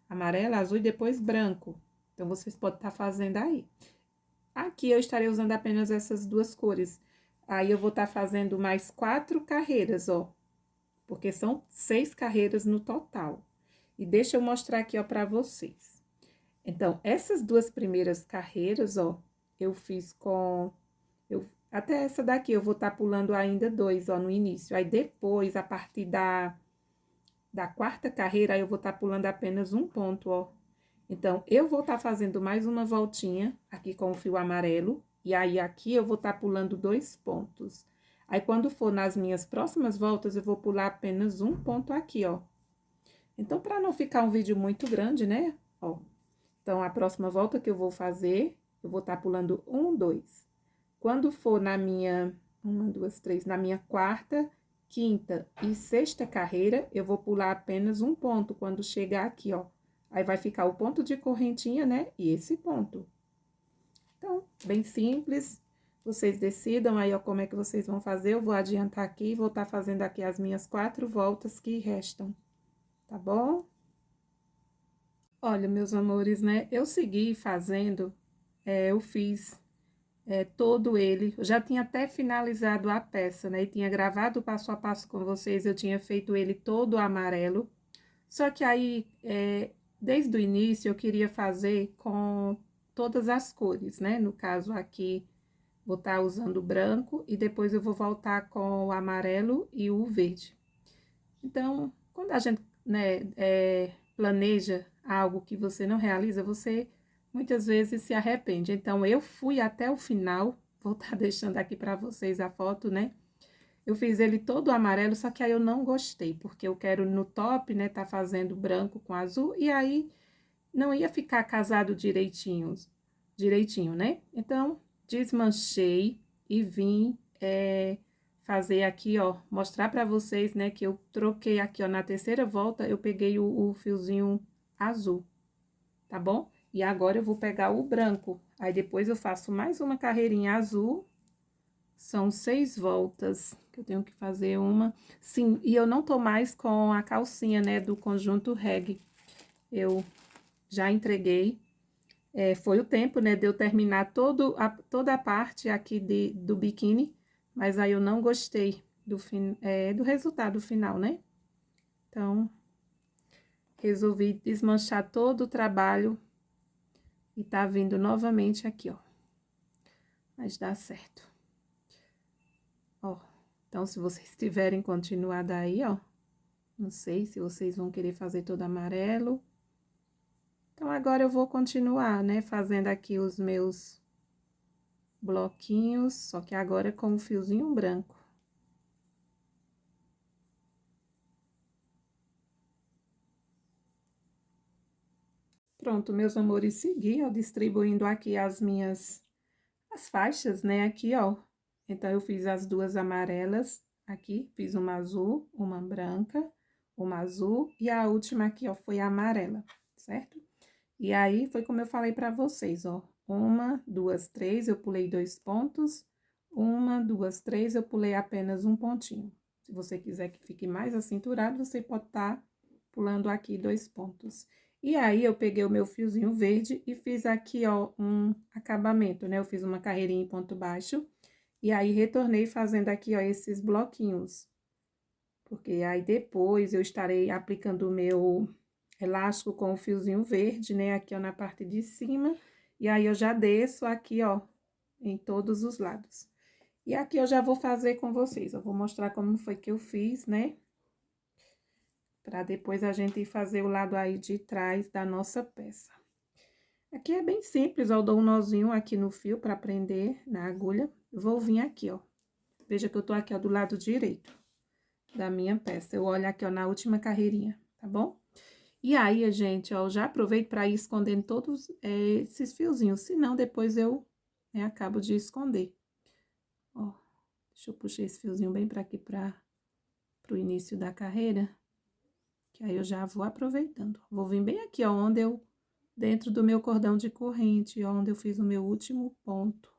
Amarelo, azul e depois branco. Então, vocês podem estar fazendo aí. Aqui, eu estarei usando apenas essas duas cores. Aí, eu vou estar fazendo mais 4 carreiras, ó. Porque são 6 carreiras no total. E deixa eu mostrar aqui, ó, pra vocês. Então, essas duas primeiras carreiras, ó, eu fiz com... até essa daqui, eu vou estar pulando ainda 2, ó, no início. Aí, depois, a partir da 4ª carreira, aí eu vou estar pulando apenas um ponto, ó. Então, eu vou estar fazendo mais uma voltinha aqui com o fio amarelo. E aí, aqui, eu vou estar pulando 2 pontos. Aí, quando for nas minhas próximas voltas, eu vou pular apenas um ponto aqui, ó. Então, para não ficar um vídeo muito grande, né? Ó. Então, a próxima volta que eu vou fazer, eu vou estar pulando 1, 2. Quando for na minha, 1, 2, 3, na minha 4ª, 5ª e 6ª carreira, eu vou pular apenas um ponto quando chegar aqui, ó. Aí, vai ficar o ponto de correntinha, né? E esse ponto. Então, bem simples. Vocês decidam aí, ó, como é que vocês vão fazer. Eu vou adiantar aqui e vou estar fazendo aqui as minhas 4 voltas que restam, tá bom? Olha, meus amores, né? Eu segui fazendo, eu fiz todo ele. Eu já tinha até finalizado a peça, né? E tinha gravado o passo a passo com vocês, eu tinha feito ele todo amarelo. Só que aí, desde o início, eu queria fazer com todas as cores, né? No caso aqui, vou estar usando o branco e depois eu vou voltar com o amarelo e o verde. Então, quando a gente, né, planeja algo que você não realiza, você muitas vezes se arrepende. Então, eu fui até o final, vou estar deixando aqui para vocês a foto, né? Eu fiz ele todo amarelo, só que aí eu não gostei, porque eu quero no top, né, tá fazendo branco com azul, e aí não ia ficar casado direitinho, né? Então, desmanchei e vim fazer aqui, ó, mostrar pra vocês, né, que eu troquei aqui, ó, na 3ª volta, eu peguei o fiozinho azul, tá bom? E agora eu vou pegar o branco, aí depois eu faço mais uma carreirinha azul, são 6 voltas, que eu tenho que fazer uma. Sim, e eu não tô mais com a calcinha, né, do conjunto reggae. Eu já entreguei. Foi o tempo, né, de eu terminar toda a parte aqui do biquíni, mas aí eu não gostei do resultado final, né? Então, resolvi desmanchar todo o trabalho e tá vindo novamente aqui, ó. Mas dá certo. Ó, então, se vocês tiverem continuado aí, ó, não sei se vocês vão querer fazer todo amarelo. Então, agora eu vou continuar, né, fazendo aqui os meus bloquinhos, só que agora com o fiozinho branco. Pronto, meus amores, segui, ó, distribuindo aqui as faixas, né, aqui, ó. Então, eu fiz as duas amarelas aqui, fiz uma azul, uma branca, uma azul, e a última aqui, ó, foi a amarela, certo? E aí, foi como eu falei pra vocês, ó. 1, 2, 3, eu pulei 2 pontos. 1, 2, 3, eu pulei apenas um pontinho. Se você quiser que fique mais acinturado, você pode estar pulando aqui 2 pontos. E aí, eu peguei o meu fiozinho verde e fiz aqui, ó, um acabamento, né? Eu fiz uma carreirinha em ponto baixo. E aí, retornei fazendo aqui, ó, esses bloquinhos. Porque aí, depois, eu estarei aplicando o meu elástico com o fiozinho verde, né, aqui, ó, na parte de cima, e aí eu já desço aqui, ó, em todos os lados. E aqui eu já vou fazer com vocês, eu vou mostrar como foi que eu fiz, né, pra depois a gente ir fazer o lado aí de trás da nossa peça. Aqui é bem simples, ó, eu dou um nozinho aqui no fio pra prender na agulha, vou vir aqui, ó, veja que eu tô aqui, ó, do lado direito da minha peça, eu olho aqui, ó, na última carreirinha, tá bom? E aí, gente, ó, eu já aproveito para ir escondendo todos esses fiozinhos, senão depois eu acabo de esconder. Deixa eu puxar esse fiozinho bem pra aqui, pro início da carreira. Que aí eu já vou aproveitando. Vou vir bem aqui, ó, dentro do meu cordão de corrente, ó, onde eu fiz o meu último ponto.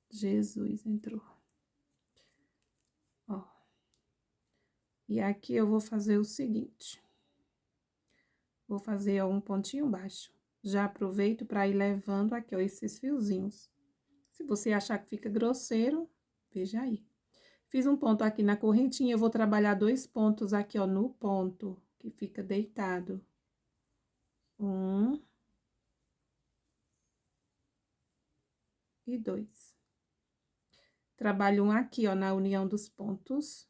Jesus, entrou. Ó. E aqui eu vou fazer o seguinte. Vou fazer, ó, um pontinho baixo. Já aproveito para ir levando aqui, ó, esses fiozinhos. Se você achar que fica grosseiro, veja aí. Fiz um ponto aqui na correntinha, eu vou trabalhar 2 pontos aqui, ó, no ponto que fica deitado. 1 e 2. Trabalho um aqui, ó, na união dos pontos.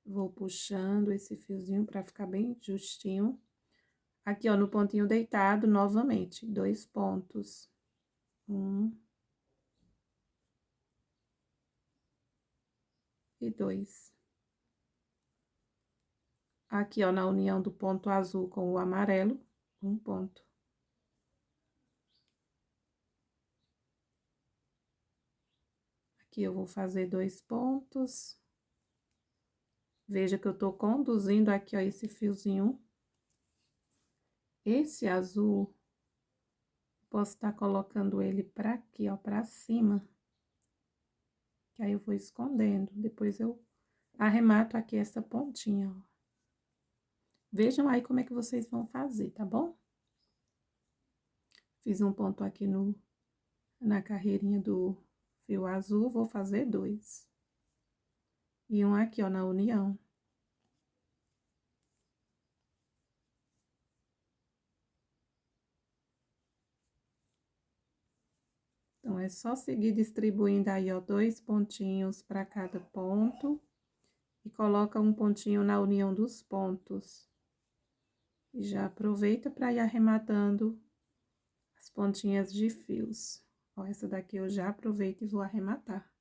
Vou puxando esse fiozinho para ficar bem justinho. Aqui, ó, no pontinho deitado, novamente, 2 pontos. 1 e 2. Aqui, ó, na união do ponto azul com o amarelo, 1 ponto. Aqui eu vou fazer 2 pontos. Veja que eu tô conduzindo aqui, ó, esse fiozinho. Esse azul, posso estar colocando ele pra aqui, ó, pra cima. Que aí eu vou escondendo. Depois eu arremato aqui essa pontinha, ó. Vejam aí como é que vocês vão fazer, tá bom? Fiz um ponto aqui na carreirinha do fio azul, vou fazer 2. E um aqui, ó, na união. Então, é só seguir distribuindo aí, ó, 2 pontinhos para cada ponto. E coloca um pontinho na união dos pontos. E já aproveita para ir arrematando as pontinhas de fios. Ó, essa daqui eu já aproveito e vou arrematar.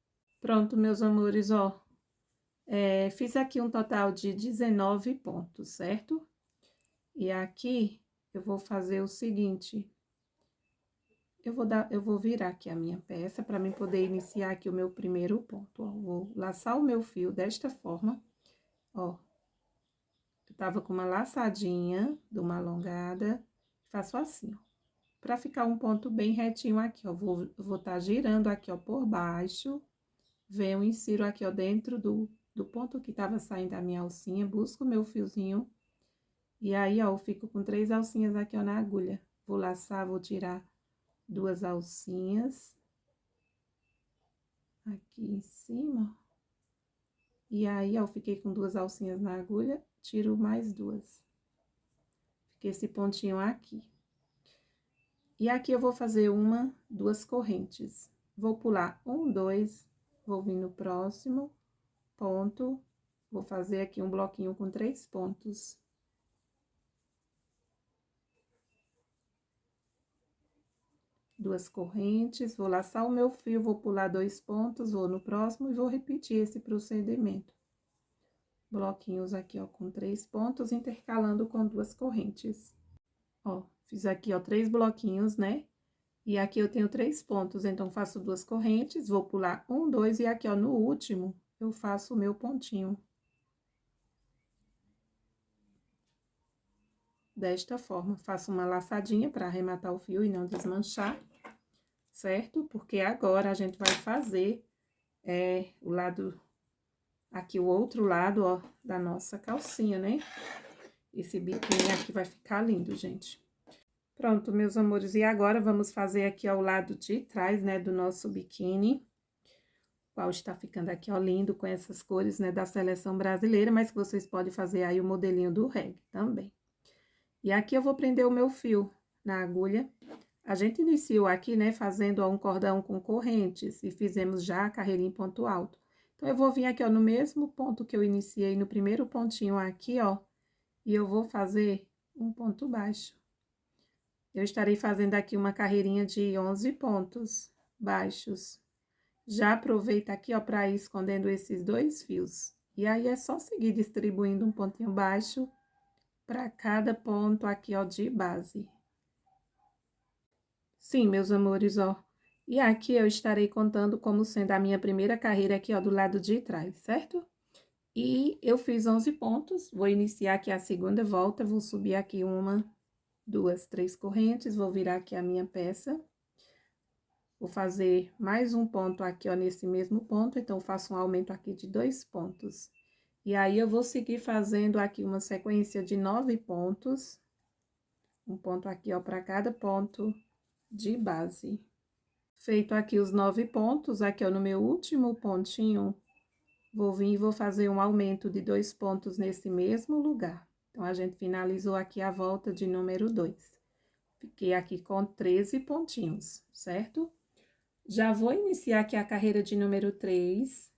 Pronto, meus amores, ó. Fiz aqui um total de 19 pontos, certo? E aqui eu vou fazer o seguinte. Eu vou virar aqui a minha peça para mim poder iniciar aqui o meu primeiro ponto, ó. Vou laçar o meu fio desta forma, ó. Eu tava com uma laçadinha, dou uma alongada, faço assim, ó. Pra ficar um ponto bem retinho aqui, ó. Vou tá girando aqui, ó, por baixo. Venho, insiro aqui, ó, dentro do ponto que tava saindo a minha alcinha, busco o meu fiozinho. E aí, ó, eu fico com 3 alcinhas aqui, ó, na agulha. Vou laçar, vou tirar 2 alcinhas. Aqui em cima. E aí, ó, eu fiquei com 2 alcinhas na agulha, tiro mais 2. Fiquei esse pontinho aqui. E aqui eu vou fazer 2 correntes. Vou pular 1, 2, vou vir no próximo ponto, vou fazer aqui um bloquinho com 3 pontos. Duas correntes, vou laçar o meu fio, vou pular 2 pontos, vou no próximo e vou repetir esse procedimento. Bloquinhos aqui, ó, com 3 pontos, intercalando com 2 correntes. Ó, fiz aqui, ó, 3 bloquinhos, né? E aqui eu tenho 3 pontos, então faço 2 correntes, vou pular 1, 2 e aqui, ó, no último, eu faço o meu pontinho. Desta forma, faço uma laçadinha para arrematar o fio e não desmanchar, certo? Porque agora a gente vai fazer o lado, aqui o outro lado, ó, da nossa calcinha, né? Esse biquinho aqui vai ficar lindo, gente. Pronto, meus amores, e agora vamos fazer aqui ao lado de trás, né, do nosso biquíni, qual está ficando aqui, ó, lindo, com essas cores, né, da seleção brasileira, mas que vocês podem fazer aí o modelinho do reggae também. E aqui eu vou prender o meu fio na agulha. A gente iniciou aqui, né, fazendo, ó, um cordão com correntes e fizemos já a carreirinha em ponto alto. Então, eu vou vir aqui, ó, no mesmo ponto que eu iniciei, no primeiro pontinho aqui, ó, e eu vou fazer um ponto baixo. Eu estarei fazendo aqui uma carreirinha de 11 pontos baixos. Já aproveita aqui, ó, para ir escondendo esses 2 fios. E aí, é só seguir distribuindo um pontinho baixo para cada ponto aqui, ó, de base. Sim, meus amores, ó. E aqui eu estarei contando como sendo a minha primeira carreira aqui, ó, do lado de trás, certo? E eu fiz 11 pontos, vou iniciar aqui a segunda volta, vou subir aqui uma, duas, três correntes, vou virar aqui a minha peça. Vou fazer mais um ponto aqui, ó, nesse mesmo ponto, então faço um aumento aqui de 2 pontos. E aí, eu vou seguir fazendo aqui uma sequência de 9 pontos. Um ponto aqui, ó, para cada ponto de base. Feito aqui os 9 pontos, aqui, ó, no meu último pontinho, vou vir e vou fazer um aumento de 2 pontos nesse mesmo lugar. Então, a gente finalizou aqui a volta de número 2. Fiquei aqui com 13 pontinhos, certo? Já vou iniciar aqui a carreira de número 3,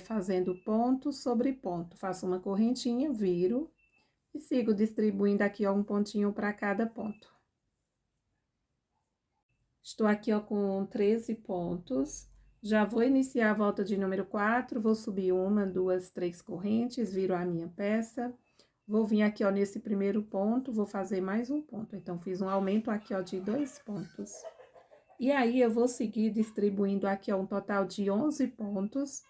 fazendo ponto sobre ponto. Faço uma correntinha, viro e sigo distribuindo aqui, ó, um pontinho para cada ponto. Estou aqui, ó, com 13 pontos. Já vou iniciar a volta de número 4, vou subir uma, duas, três correntes, viro a minha peça. Vou vir aqui, ó, nesse primeiro ponto, vou fazer mais um ponto. Então, fiz um aumento aqui, ó, de 2 pontos. E aí, eu vou seguir distribuindo aqui, ó, um total de 11 pontos.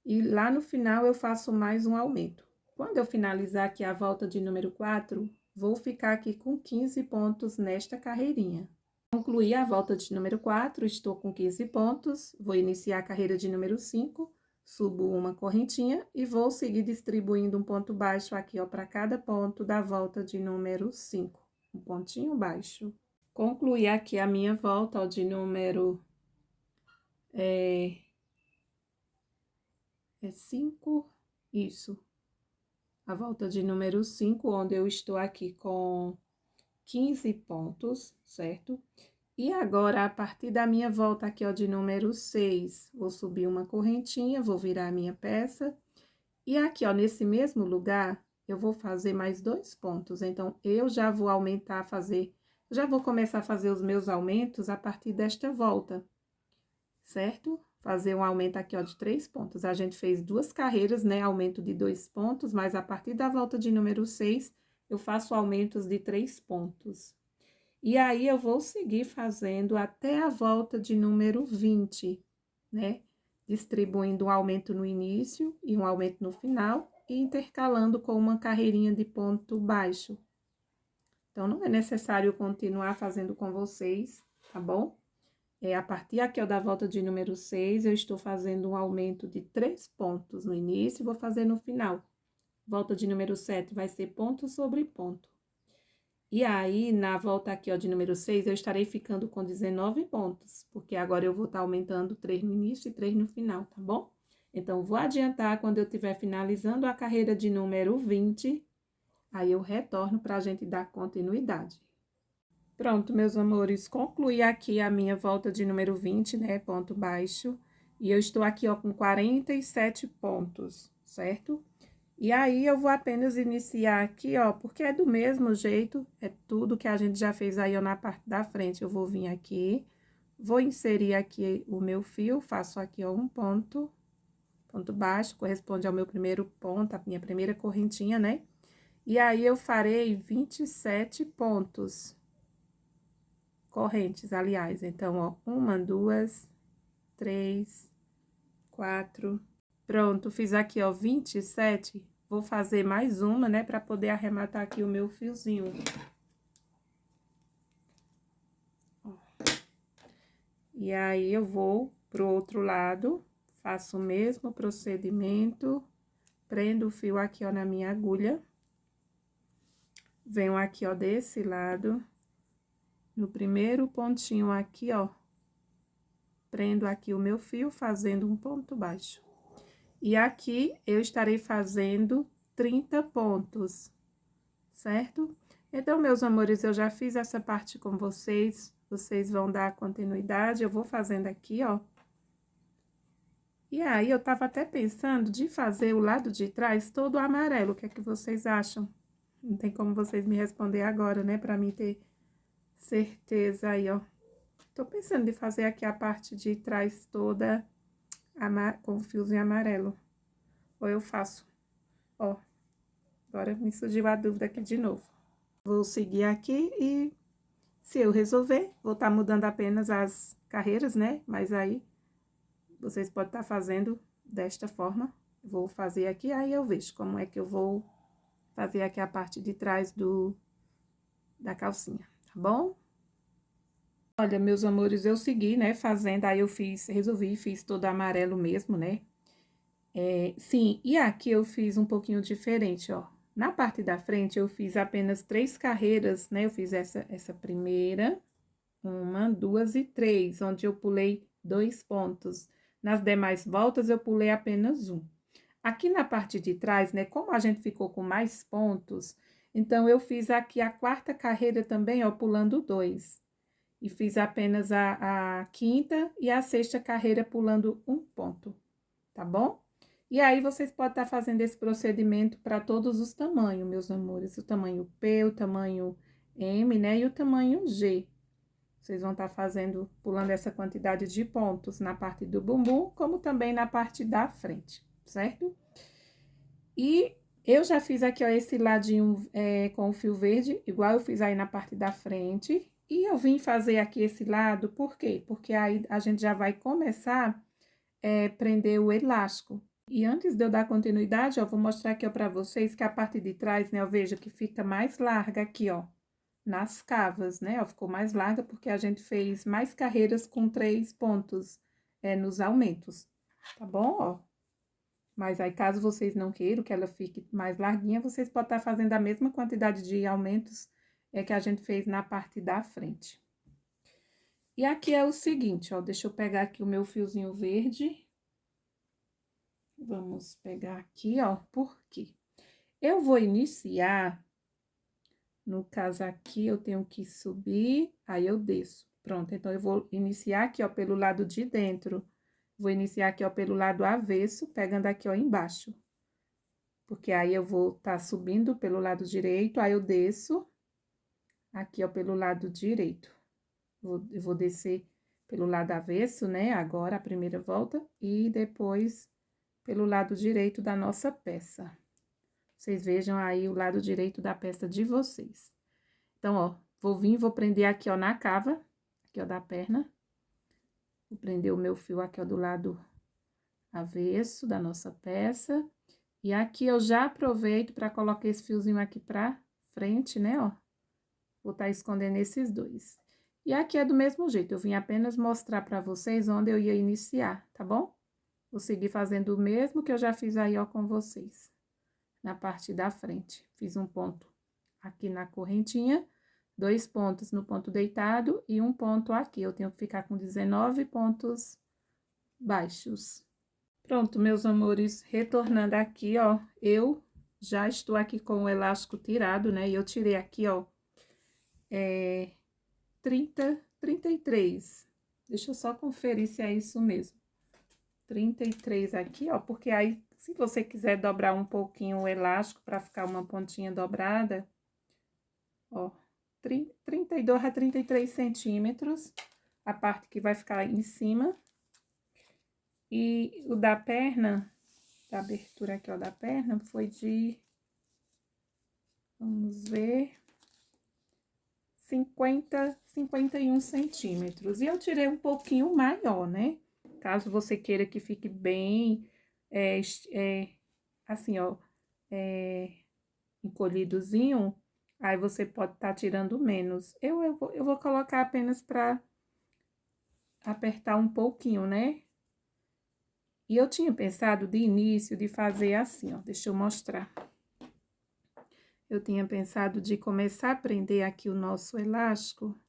E lá no final, eu faço mais um aumento. Quando eu finalizar aqui a volta de número 4, vou ficar aqui com 15 pontos nesta carreirinha. Concluí a volta de número 4, estou com 15 pontos, vou iniciar a carreira de número 5, subo uma correntinha e vou seguir distribuindo um ponto baixo aqui, ó, para cada ponto da volta de número 5, um pontinho baixo. Concluí aqui a minha volta, ó, de número 5, isso. A volta de número 5, onde eu estou aqui com 15 pontos, certo? E agora, a partir da minha volta aqui, ó, de número 6, vou subir uma correntinha, vou virar a minha peça. E aqui, ó, nesse mesmo lugar, eu vou fazer mais 2 pontos. Então, eu já vou aumentar, já vou começar a fazer os meus aumentos a partir desta volta, certo? Fazer um aumento aqui, ó, de 3 pontos. A gente fez 2 carreiras, né? Aumento de 2 pontos, mas a partir da volta de número 6, eu faço aumentos de 3 pontos. E aí, eu vou seguir fazendo até a volta de número 20, né? Distribuindo um aumento no início e um aumento no final, e intercalando com uma carreirinha de ponto baixo. Então, não é necessário continuar fazendo com vocês, tá bom? A partir aqui, ó, da volta de número 6, eu estou fazendo um aumento de 3 pontos no início e vou fazer no final. Volta de número 7 vai ser ponto sobre ponto. E aí, na volta aqui, ó, de número 6, eu estarei ficando com 19 pontos, porque agora eu vou estar aumentando 3 no início e 3 no final, tá bom? Então, vou adiantar quando eu estiver finalizando a carreira de número 20, aí eu retorno para a gente dar continuidade. Pronto, meus amores, concluí aqui a minha volta de número 20, né, ponto baixo, e eu estou aqui, ó, com 47 pontos, certo? E aí, eu vou apenas iniciar aqui, ó, porque é do mesmo jeito, é tudo que a gente já fez aí, ó, na parte da frente. Eu vou vir aqui, vou inserir aqui o meu fio, faço aqui, ó, um ponto baixo, corresponde ao meu primeiro ponto, a minha primeira correntinha, né? E aí, eu farei 27 pontos correntes, aliás. Então, ó, 1, 2, 3, 4... Pronto, fiz aqui, ó, 27. Vou fazer mais uma, né, pra poder arrematar aqui o meu fiozinho. Ó. E aí, eu vou pro outro lado, faço o mesmo procedimento, prendo o fio aqui, ó, na minha agulha. Venho aqui, ó, desse lado, no primeiro pontinho aqui, ó, prendo aqui o meu fio, fazendo um ponto baixo. E aqui, eu estarei fazendo 30 pontos, certo? Então, meus amores, eu já fiz essa parte com vocês, vocês vão dar continuidade, eu vou fazendo aqui, ó. E aí, eu tava até pensando de fazer o lado de trás todo amarelo, o que é que vocês acham? Não tem como vocês me responder agora, né, pra mim ter certeza aí, ó. Tô pensando de fazer aqui a parte de trás toda com o fiozinho amarelo. Ou eu faço, ó, agora me surgiu a dúvida aqui de novo. Vou seguir aqui e Se eu resolver, vou estar mudando apenas as carreiras, né? Mas aí, vocês podem estar fazendo desta forma. Vou fazer aqui, aí eu vejo como é que eu vou fazer aqui a parte de trás da calcinha, tá bom? Olha, meus amores, eu segui, né, fazendo, aí eu fiz todo amarelo mesmo, né? Sim, e aqui eu fiz um pouquinho diferente, ó. Na parte da frente, eu fiz apenas 3 carreiras, né? Eu fiz essa primeira, 1, 2 e 3, onde eu pulei 2 pontos. Nas demais voltas, eu pulei apenas 1. Aqui na parte de trás, né, como a gente ficou com mais pontos, então, eu fiz aqui a 4ª carreira também, ó, pulando 2. E fiz apenas a 5ª e a 6ª carreira pulando 1 ponto, tá bom? E aí, vocês podem estar fazendo esse procedimento para todos os tamanhos, meus amores. O tamanho P, o tamanho M, né, e o tamanho G. Vocês vão estar fazendo, pulando essa quantidade de pontos na parte do bumbum, como também na parte da frente, certo? E eu já fiz aqui, ó, esse ladinho com o fio verde, igual eu fiz aí na parte da frente. E eu vim fazer aqui esse lado, por quê? Porque aí a gente já vai começar prender o elástico. E antes de eu dar continuidade, ó, vou mostrar aqui, ó, pra vocês que a parte de trás, né, eu vejo que fica mais larga aqui, ó, nas cavas, né, ó, ficou mais larga porque a gente fez mais carreiras com 3 pontos nos aumentos, tá bom, ó? Mas aí, caso vocês não queiram que ela fique mais larguinha, vocês podem estar fazendo a mesma quantidade de aumentos que a gente fez na parte da frente. E aqui é o seguinte, ó, deixa eu pegar aqui o meu fiozinho verde. Vamos pegar aqui, ó, por quê? Eu vou iniciar, no caso aqui, eu tenho que subir, aí eu desço. Pronto, então, eu vou iniciar aqui, ó, pelo lado de dentro. Vou iniciar aqui, ó, pelo lado avesso, pegando aqui, ó, embaixo. Porque aí eu vou estar subindo pelo lado direito, aí eu desço aqui, ó, pelo lado direito. Eu vou descer pelo lado avesso, né, agora a primeira volta, e depois pelo lado direito da nossa peça. Vocês vejam aí o lado direito da peça de vocês. Então, ó, vou prender aqui, ó, na cava, aqui, ó, da perna. Vou prender o meu fio aqui, ó, do lado avesso da nossa peça. E aqui eu já aproveito para colocar esse fiozinho aqui pra frente, né, ó. Vou estar escondendo esses dois. E aqui é do mesmo jeito, eu vim apenas mostrar pra vocês onde eu ia iniciar, tá bom? Vou seguir fazendo o mesmo que eu já fiz aí, ó, com vocês. Na parte da frente, fiz um ponto aqui na correntinha, 2 pontos no ponto deitado e 1 ponto aqui. Eu tenho que ficar com 19 pontos baixos. Pronto, meus amores, retornando aqui, ó, eu já estou aqui com o elástico tirado, né? E eu tirei aqui, ó, 33. Deixa eu só conferir se é isso mesmo. 33 aqui, ó, porque aí, se você quiser dobrar um pouquinho o elástico para ficar uma pontinha dobrada, ó, 32 a 33 centímetros, a parte que vai ficar em cima. E o da perna, da abertura aqui, ó, da perna, foi de, vamos ver, 51 centímetros. E eu tirei um pouquinho maior, né? Caso você queira que fique bem, assim, ó, encolhidozinho, aí você pode estar tirando menos. Eu vou colocar apenas para apertar um pouquinho, né? E eu tinha pensado de início de fazer assim, ó, deixa eu mostrar. Eu tinha pensado de começar a prender aqui o nosso elástico,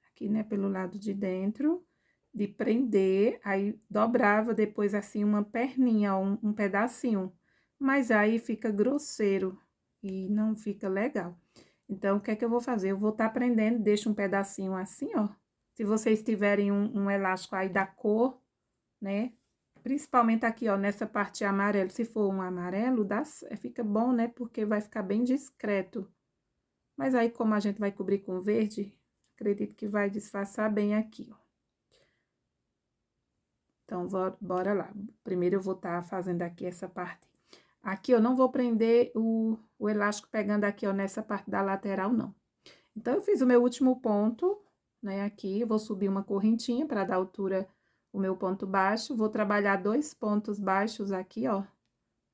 aqui, né, pelo lado de dentro, de prender, aí dobrava depois assim uma perninha, um pedacinho, mas aí fica grosseiro e não fica legal. Então, o que é que eu vou fazer? Eu vou estar prendendo, deixo um pedacinho assim, ó. Se vocês tiverem um elástico aí da cor, né, principalmente aqui, ó, nessa parte amarela, se for um amarelo, fica bom, né, porque vai ficar bem discreto. Mas aí, como a gente vai cobrir com verde, acredito que vai disfarçar bem aqui, ó. Então, bora lá. Primeiro, eu vou estar fazendo aqui essa parte. Aqui, eu não vou prender o elástico pegando aqui, ó, nessa parte da lateral, não. Então, eu fiz o meu último ponto, né, aqui, eu vou subir uma correntinha para dar altura o meu ponto baixo, vou trabalhar 2 pontos baixos aqui, ó,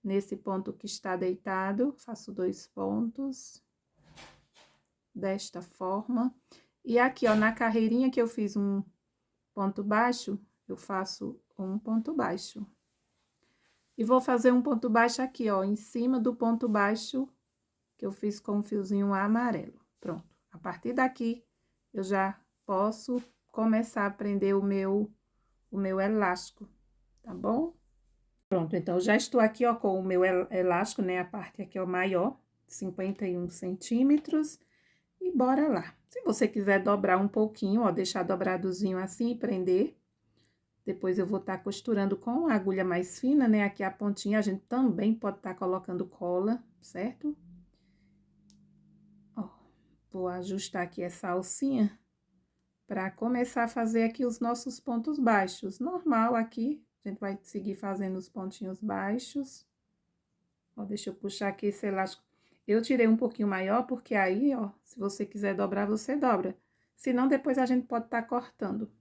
nesse ponto que está deitado, faço 2 pontos, desta forma. E aqui, ó, na carreirinha que eu fiz um ponto baixo, eu faço um ponto baixo. E vou fazer um ponto baixo aqui, ó, em cima do ponto baixo que eu fiz com um fiozinho amarelo. Pronto. A partir daqui, eu já posso começar a prender o meu elástico, tá bom? Pronto, então, já estou aqui, ó, com o meu elástico, né, a parte aqui, ó, maior, 51 centímetros, e bora lá. Se você quiser dobrar um pouquinho, ó, deixar dobradozinho assim e prender, depois eu vou estar costurando com a agulha mais fina, né, aqui a pontinha, a gente também pode estar colocando cola, certo? Ó, vou ajustar aqui essa alcinha para começar a fazer aqui os nossos pontos baixos. Normal aqui, a gente vai seguir fazendo os pontinhos baixos. Ó, deixa eu puxar aqui esse elástico. Eu tirei um pouquinho maior, porque aí, ó, se você quiser dobrar, você dobra. Senão, depois a gente pode estar cortando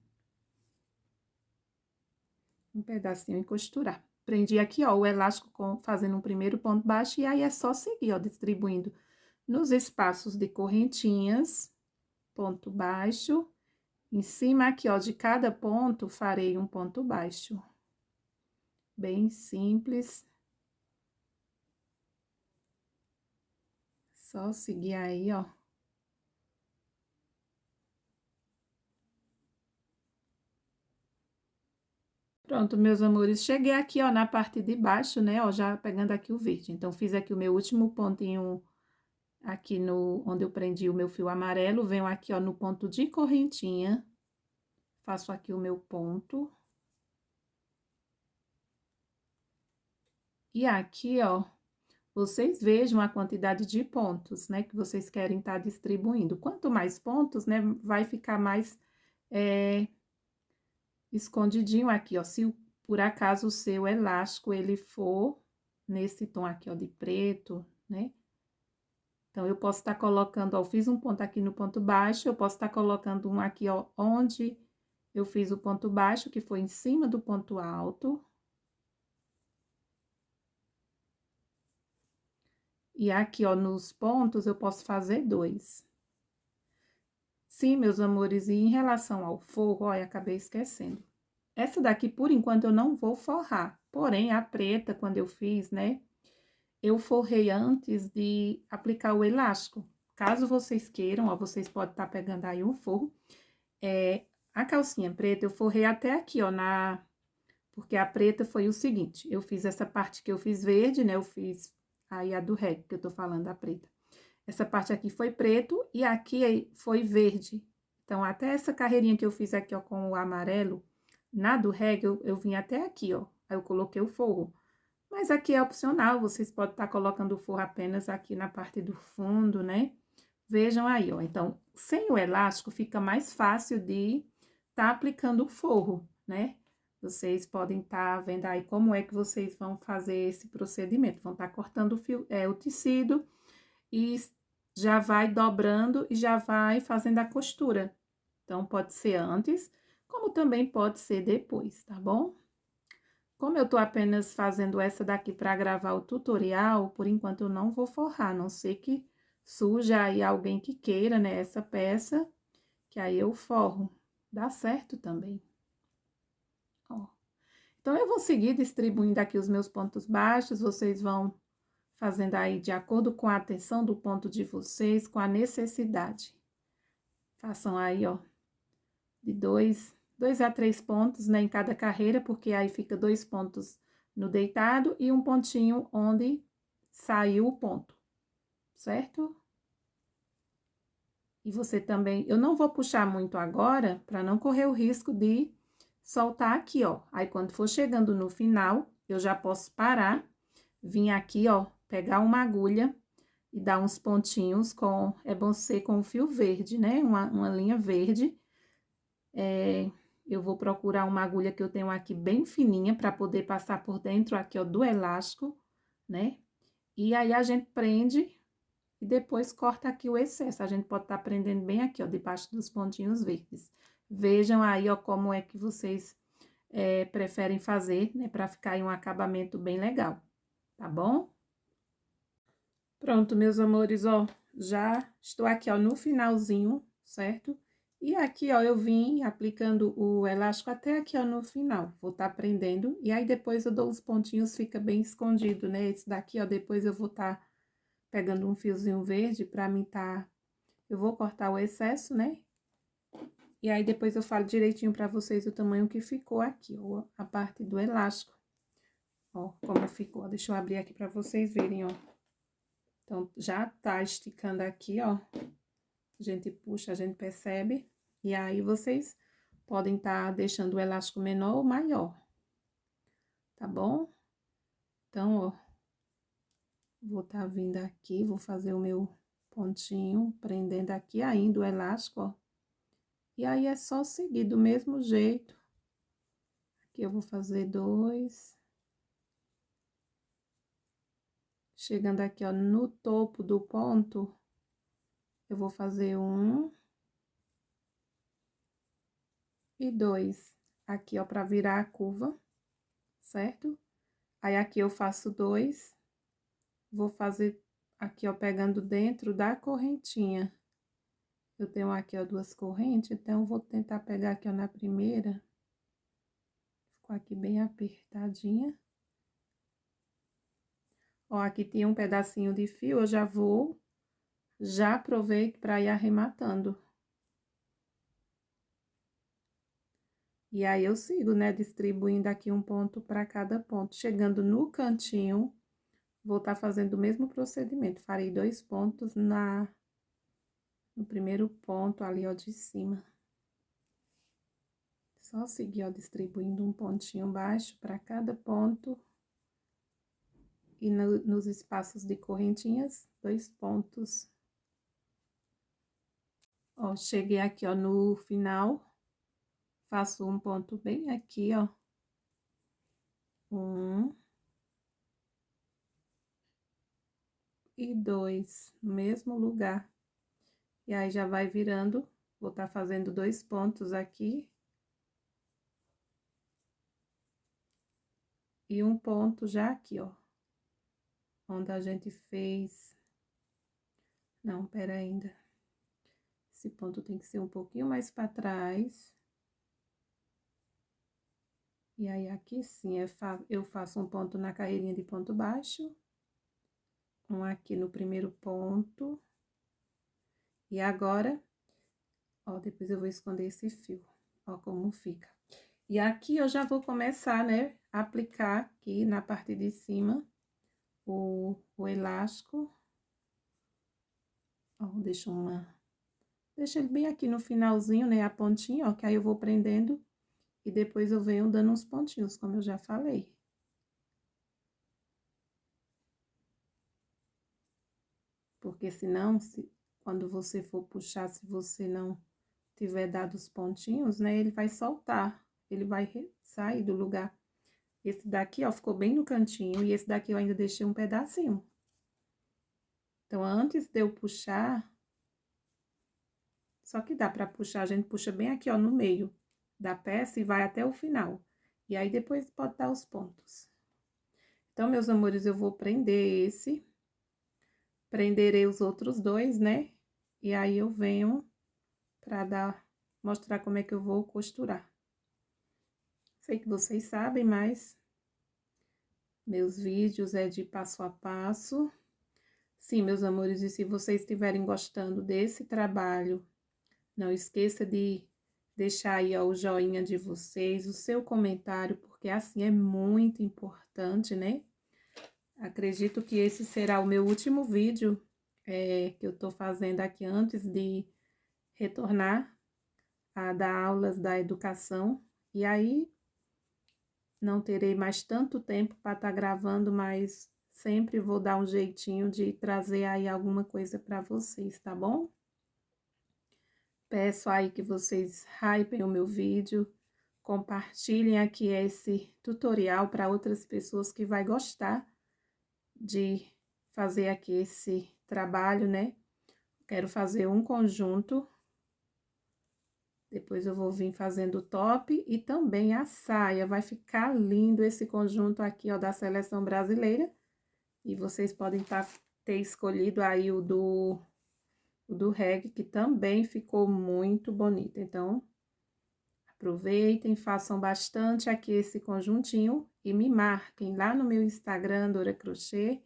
um pedacinho e costurar. Prendi aqui, ó, o elástico fazendo um primeiro ponto baixo, e aí é só seguir, ó, distribuindo nos espaços de correntinhas, ponto baixo. Em cima aqui, ó, de cada ponto, farei um ponto baixo. Bem simples. Só seguir aí, ó. Pronto, meus amores, cheguei aqui, ó, na parte de baixo, né, ó, já pegando aqui o verde. Então, fiz aqui o meu último pontinho aqui onde eu prendi o meu fio amarelo, venho aqui, ó, no ponto de correntinha, faço aqui o meu ponto. E aqui, ó, vocês vejam a quantidade de pontos, né, que vocês querem estar distribuindo. Quanto mais pontos, né, vai ficar mais escondidinho aqui, ó, se por acaso o seu elástico, ele for nesse tom aqui, ó, de preto, né? Então, eu posso estar colocando, ó, fiz um ponto aqui no ponto baixo, eu posso estar colocando um aqui, ó, onde eu fiz o ponto baixo, que foi em cima do ponto alto. E aqui, ó, nos pontos, eu posso fazer 2. Sim, meus amores, e em relação ao forro, ó, eu acabei esquecendo. Essa daqui, por enquanto, eu não vou forrar. Porém, a preta, quando eu fiz, né, eu forrei antes de aplicar o elástico. Caso vocês queiram, ó, vocês podem estar pegando aí um forro. A calcinha preta, eu forrei até aqui, ó, porque a preta foi o seguinte, eu fiz essa parte que eu fiz verde, né, eu fiz aí a do reg, que eu tô falando, a preta. Essa parte aqui foi preto e aqui foi verde. Então, até essa carreirinha que eu fiz aqui, ó, com o amarelo, na do reg, eu vim até aqui, ó, aí eu coloquei o forro. Mas aqui é opcional, vocês podem estar colocando o forro apenas aqui na parte do fundo, né? Vejam aí, ó, então, sem o elástico fica mais fácil de estar aplicando o forro, né? Vocês podem estar vendo aí como é que vocês vão fazer esse procedimento. Vão estar cortando o tecido e já vai dobrando e já vai fazendo a costura. Então, pode ser antes, como também pode ser depois, tá bom? Como eu tô apenas fazendo essa daqui para gravar o tutorial, por enquanto eu não vou forrar, a não ser que suja aí alguém que queira, né, essa peça, que aí eu forro. Dá certo também. Ó. Então, eu vou seguir distribuindo aqui os meus pontos baixos, vocês vão fazendo aí de acordo com a atenção do ponto de vocês, com a necessidade. Façam aí, ó, de 2 a 3 pontos, né, em cada carreira, porque aí fica 2 pontos no deitado e um pontinho onde saiu o ponto, certo? E você também, eu não vou puxar muito agora, para não correr o risco de soltar aqui, ó. Aí, quando for chegando no final, eu já posso parar, vir aqui, ó, pegar uma agulha e dar uns pontinhos é bom ser com o fio verde, né? Uma linha verde. Eu vou procurar uma agulha que eu tenho aqui bem fininha, para poder passar por dentro aqui, ó, do elástico, né? E aí, a gente prende e depois corta aqui o excesso. A gente pode estar prendendo bem aqui, ó, debaixo dos pontinhos verdes. Vejam aí, ó, como é que vocês preferem fazer, né, para ficar aí um acabamento bem legal, tá bom? Pronto, meus amores, ó, já estou aqui, ó, no finalzinho, certo? E aqui, ó, eu vim aplicando o elástico até aqui, ó, no final. Vou tá prendendo, e aí depois eu dou os pontinhos, fica bem escondido, né? Esse daqui, ó, depois eu vou tá pegando um fiozinho verde pra mim tá... Eu vou cortar o excesso, né? E aí depois eu falo direitinho pra vocês o tamanho que ficou aqui, ó, a parte do elástico. Ó, como ficou. Deixa eu abrir aqui pra vocês verem, ó. Então, já tá esticando aqui, ó. A gente puxa, a gente percebe. E aí, vocês podem tá deixando o elástico menor ou maior. Tá bom? Então, ó. Vou tá vindo aqui, vou fazer o meu pontinho, prendendo aqui ainda o elástico, ó. E aí, é só seguir do mesmo jeito. Aqui eu vou fazer 2. Chegando aqui, ó, no topo do ponto, eu vou fazer 1 e 2. Aqui, ó, pra virar a curva, certo? Aí, aqui eu faço 2, vou fazer aqui, ó, pegando dentro da correntinha. Eu tenho aqui, ó, 2 correntes, então, eu vou tentar pegar aqui, ó, na primeira. Ficou aqui bem apertadinha. Ó, aqui tem um pedacinho de fio, eu já aproveito pra ir arrematando. E aí, eu sigo, né, distribuindo aqui um ponto para cada ponto. Chegando no cantinho, vou estar fazendo o mesmo procedimento. Farei 2 pontos no primeiro ponto ali, ó, de cima. Só seguir, ó, distribuindo um pontinho baixo para cada ponto. E nos espaços de correntinhas, 2 pontos. Ó, cheguei aqui, ó, no final. Faço um ponto bem aqui, ó. 1 e 2, no mesmo lugar. E aí, já vai virando, vou tá fazendo 2 pontos aqui. E um ponto já aqui, ó. Onde a gente fez... Não, pera ainda. Esse ponto tem que ser um pouquinho mais pra trás. E aí, aqui sim, eu faço um ponto na carreirinha de ponto baixo. Um aqui no primeiro ponto. E agora, ó, depois eu vou esconder esse fio. Ó, como fica. E aqui eu já vou começar, né, a aplicar aqui na parte de cima o elástico. Ó, deixa ele bem aqui no finalzinho, né, a pontinha, ó, que aí eu vou prendendo e depois eu venho dando uns pontinhos, como eu já falei. Porque senão, quando você for puxar, se você não tiver dado os pontinhos, né, ele vai soltar, ele vai sair do lugar. Esse daqui, ó, ficou bem no cantinho, e esse daqui eu ainda deixei um pedacinho. Então, antes de eu puxar, só que dá pra puxar, a gente puxa bem aqui, ó, no meio da peça e vai até o final. E aí, depois pode dar os pontos. Então, meus amores, eu vou prender esse, prenderei os outros 2, né? E aí, eu venho pra mostrar como é que eu vou costurar. Sei que vocês sabem, mas meus vídeos é de passo a passo. Sim, meus amores, e se vocês estiverem gostando desse trabalho, não esqueça de deixar aí, ó, o joinha de vocês, o seu comentário, porque assim é muito importante, né? Acredito que esse será o meu último vídeo que eu tô fazendo aqui antes de retornar a dar aulas da educação. E aí, não terei mais tanto tempo para estar gravando, mas sempre vou dar um jeitinho de trazer aí alguma coisa para vocês, tá bom? Peço aí que vocês hypem o meu vídeo, compartilhem aqui esse tutorial para outras pessoas que vai gostar de fazer aqui esse trabalho, né? Quero fazer um conjunto. Depois eu vou vir fazendo o top e também a saia. Vai ficar lindo esse conjunto aqui, ó, da seleção brasileira. E vocês podem ter escolhido aí o do reggae, que também ficou muito bonito. Então, aproveitem, façam bastante aqui esse conjuntinho e me marquem lá no meu Instagram, Dora Crochê,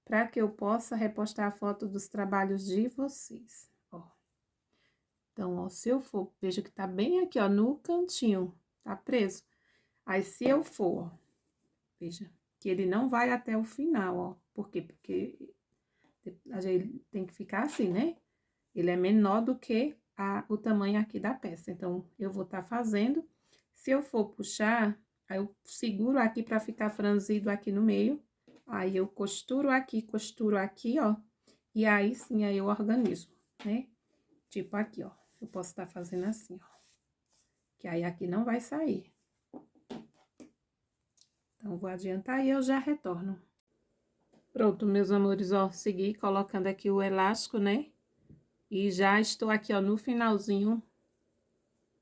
para que eu possa repostar a foto dos trabalhos de vocês, ó. Então, ó, se eu for, veja que tá bem aqui, ó, no cantinho, tá preso. Aí, se eu for, ó, veja, que ele não vai até o final, ó. Por quê? Porque a gente tem que ficar assim, né? Ele é menor do que o tamanho aqui da peça. Então, eu vou estar fazendo. Se eu for puxar, aí eu seguro aqui para ficar franzido aqui no meio. Aí, eu costuro aqui, ó. E aí, sim, aí eu organizo, né? Tipo aqui, ó. Eu posso estar fazendo assim, ó. Que aí aqui não vai sair. Então, vou adiantar e eu já retorno. Pronto, meus amores, ó. Segui colocando aqui o elástico, né? E já estou aqui, ó, no finalzinho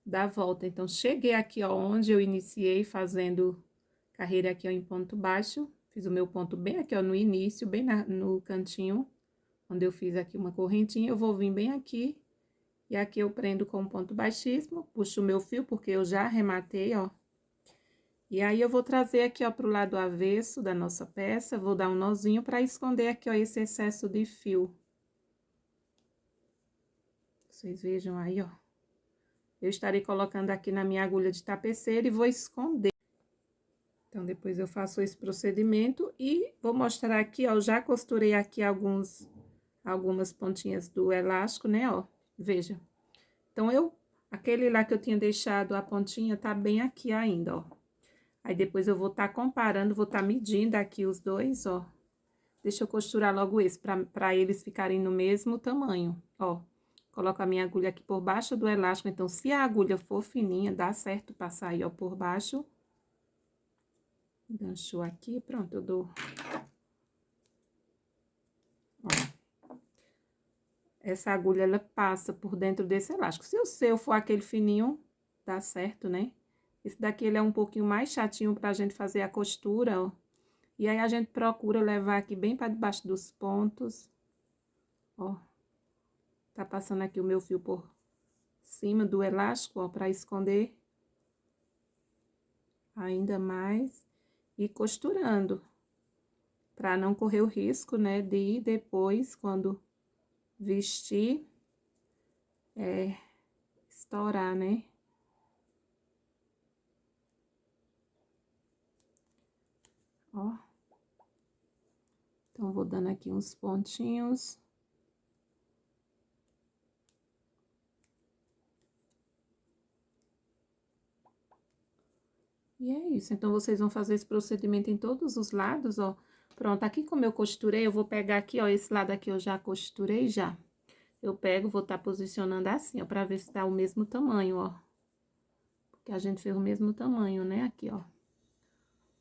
da volta. Então, cheguei aqui, ó, onde eu iniciei fazendo carreira aqui, ó, em ponto baixo. Fiz o meu ponto bem aqui, ó, no início, bem no cantinho, onde eu fiz aqui uma correntinha. Eu vou vir bem aqui, e aqui eu prendo com um ponto baixíssimo, puxo o meu fio, porque eu já arrematei, ó. E aí, eu vou trazer aqui, ó, pro lado avesso da nossa peça, vou dar um nozinho pra esconder aqui, ó, esse excesso de fio. Vocês vejam aí, ó. Eu estarei colocando aqui na minha agulha de tapeceira e vou esconder. Então, depois eu faço esse procedimento e vou mostrar aqui, ó, já costurei aqui algumas pontinhas do elástico, né, ó, veja. Então, aquele lá que eu tinha deixado a pontinha tá bem aqui ainda, ó. Aí, depois eu vou tá comparando, vou tá medindo aqui os dois, ó. Deixa eu costurar logo esse, pra eles ficarem no mesmo tamanho, ó. Coloco a minha agulha aqui por baixo do elástico, então, se a agulha for fininha, dá certo pra sair, ó, por baixo. Enganchou aqui, pronto, eu dou. Ó. Essa agulha, ela passa por dentro desse elástico. Se o seu for aquele fininho, dá certo, né? Esse daqui, ele é um pouquinho mais chatinho pra gente fazer a costura, ó. E aí, a gente procura levar aqui bem pra debaixo dos pontos, ó. Tá passando aqui o meu fio por cima do elástico, ó, pra esconder ainda mais e costurando, pra não correr o risco, né, de depois, quando vestir, estourar, né? Ó. Então, vou dando aqui uns pontinhos. E é isso, então, vocês vão fazer esse procedimento em todos os lados, ó. Pronto, aqui como eu costurei, eu vou pegar aqui, ó, esse lado aqui eu já costurei já. Eu pego, vou tá posicionando assim, ó, pra ver se tá o mesmo tamanho, ó. Porque a gente fez o mesmo tamanho, né, aqui, ó.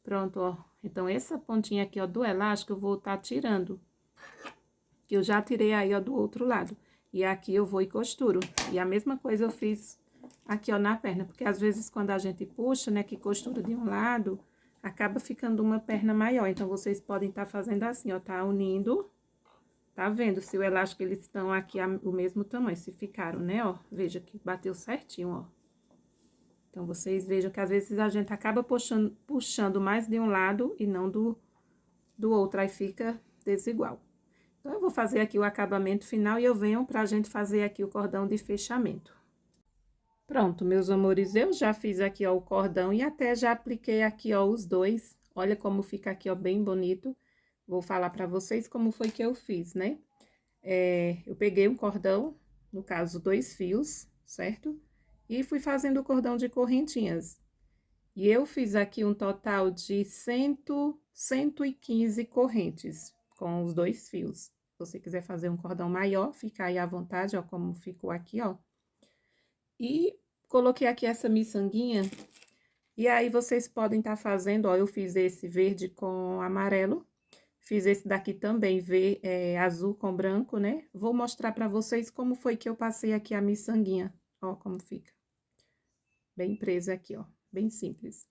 Pronto, ó. Então, essa pontinha aqui, ó, do elástico, eu vou tá tirando. Que eu já tirei aí, ó, do outro lado. E aqui eu vou e costuro. E a mesma coisa eu fiz aqui, ó, na perna, porque às vezes quando a gente puxa, né, que costura de um lado, acaba ficando uma perna maior. Então, vocês podem estar fazendo assim, ó, tá unindo, tá vendo se o elástico, eles estão aqui o mesmo tamanho, se ficaram, né, ó, veja que bateu certinho, ó. Então, vocês vejam que às vezes a gente acaba puxando mais de um lado e não do outro, aí fica desigual. Então, eu vou fazer aqui o acabamento final e eu venho pra gente fazer aqui o cordão de fechamento. Pronto, meus amores, eu já fiz aqui, ó, o cordão e até já apliquei aqui, ó, os dois. Olha como fica aqui, ó, bem bonito. Vou falar pra vocês como foi que eu fiz, né? Eu peguei um cordão, no caso, 2 fios, certo? E fui fazendo o cordão de correntinhas. E eu fiz aqui um total de 115 correntes com os 2 fios. Se você quiser fazer um cordão maior, fica aí à vontade, ó, como ficou aqui, ó. E coloquei aqui essa miçanguinha, e aí vocês podem estar fazendo, ó, eu fiz esse verde com amarelo, Fiz esse daqui também, azul com branco, né? Vou mostrar pra vocês como foi que eu passei aqui a miçanguinha. Ó, como fica. Bem presa aqui, ó. Bem simples.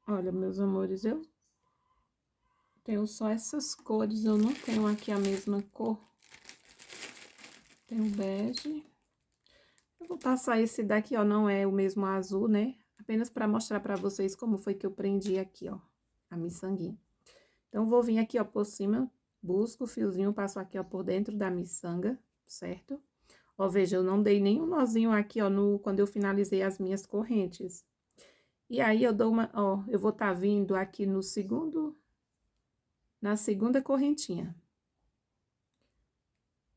Olha, meus amores, eu tenho só essas cores, eu não tenho aqui a mesma cor. Tenho bege. Eu vou passar esse daqui, ó, não é o mesmo azul, né? Apenas pra mostrar pra vocês como foi que eu prendi aqui, ó, a miçanguinha. Então, vou vir aqui, ó, por cima, busco o fiozinho, passo aqui, ó, por dentro da miçanga, certo? Ó, veja, eu não dei nenhum nozinho aqui, ó, quando eu finalizei as minhas correntes. E aí, eu dou ó, eu vou tá vindo aqui na segunda correntinha.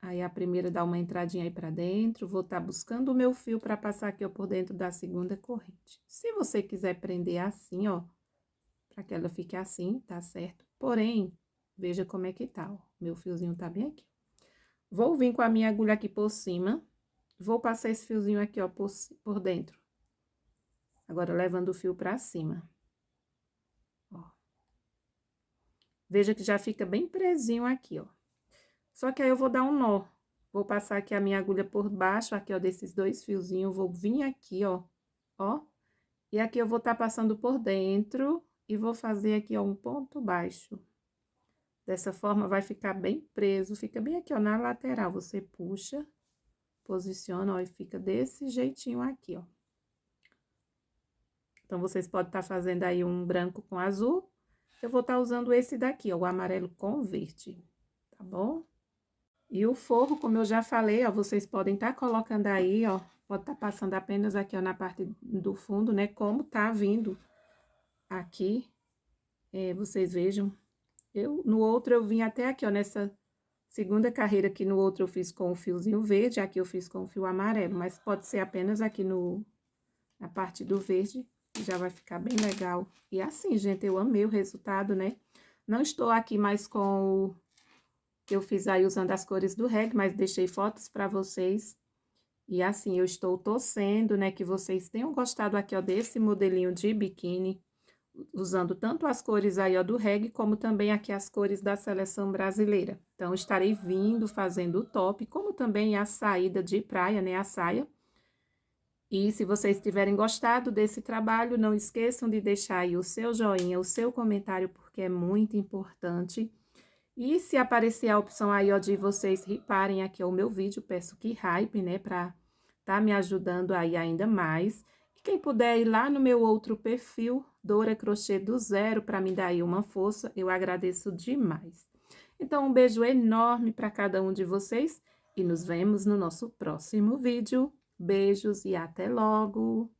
Aí, a primeira dá uma entradinha aí pra dentro, vou tá buscando o meu fio pra passar aqui, ó, por dentro da segunda corrente. Se você quiser prender assim, ó, pra que ela fique assim, tá certo? Porém, veja como é que tá, ó, meu fiozinho tá bem aqui. Vou vir com a minha agulha aqui por cima, vou passar esse fiozinho aqui, ó, por dentro. Agora, levando o fio pra cima. Ó. Veja que já fica bem presinho aqui, ó. Só que aí, eu vou dar um nó. Vou passar aqui a minha agulha por baixo, aqui, ó, desses dois fiozinhos. Vou vir aqui, ó, ó. E aqui eu vou tá passando por dentro e vou fazer aqui, ó, um ponto baixo. Dessa forma, vai ficar bem preso, fica bem aqui, ó, na lateral. Você puxa, posiciona, ó, e fica desse jeitinho aqui, ó. Então, vocês podem estar fazendo aí um branco com azul. Eu vou estar usando esse daqui, ó, o amarelo com verde, tá bom? E o forro, como eu já falei, ó, vocês podem estar colocando aí, ó, pode estar passando apenas aqui, ó, na parte do fundo, né, como tá vindo aqui, vocês vejam. No outro, eu vim até aqui, ó, nessa segunda carreira aqui, no outro eu fiz com o fiozinho verde, aqui eu fiz com o fio amarelo, mas pode ser apenas aqui na parte do verde, já vai ficar bem legal. E assim, gente, eu amei o resultado, né? Não estou aqui mais com o que eu fiz aí usando as cores do reggae, mas deixei fotos para vocês. E assim, eu estou torcendo, né, que vocês tenham gostado aqui, ó, desse modelinho de biquíni, usando tanto as cores aí, ó, do reggae, como também aqui as cores da seleção brasileira. Então, estarei vindo fazendo o top, como também a saída de praia, né, a saia. E se vocês tiverem gostado desse trabalho, não esqueçam de deixar aí o seu joinha, o seu comentário, porque é muito importante. E se aparecer a opção aí, ó, de vocês riparem aqui o meu vídeo, peço que hype, né, pra tá me ajudando aí ainda mais. E quem puder ir lá no meu outro perfil, Dora Crochê do Zero, pra me dar aí uma força, eu agradeço demais. Então, um beijo enorme para cada um de vocês e nos vemos no nosso próximo vídeo. Beijos e até logo!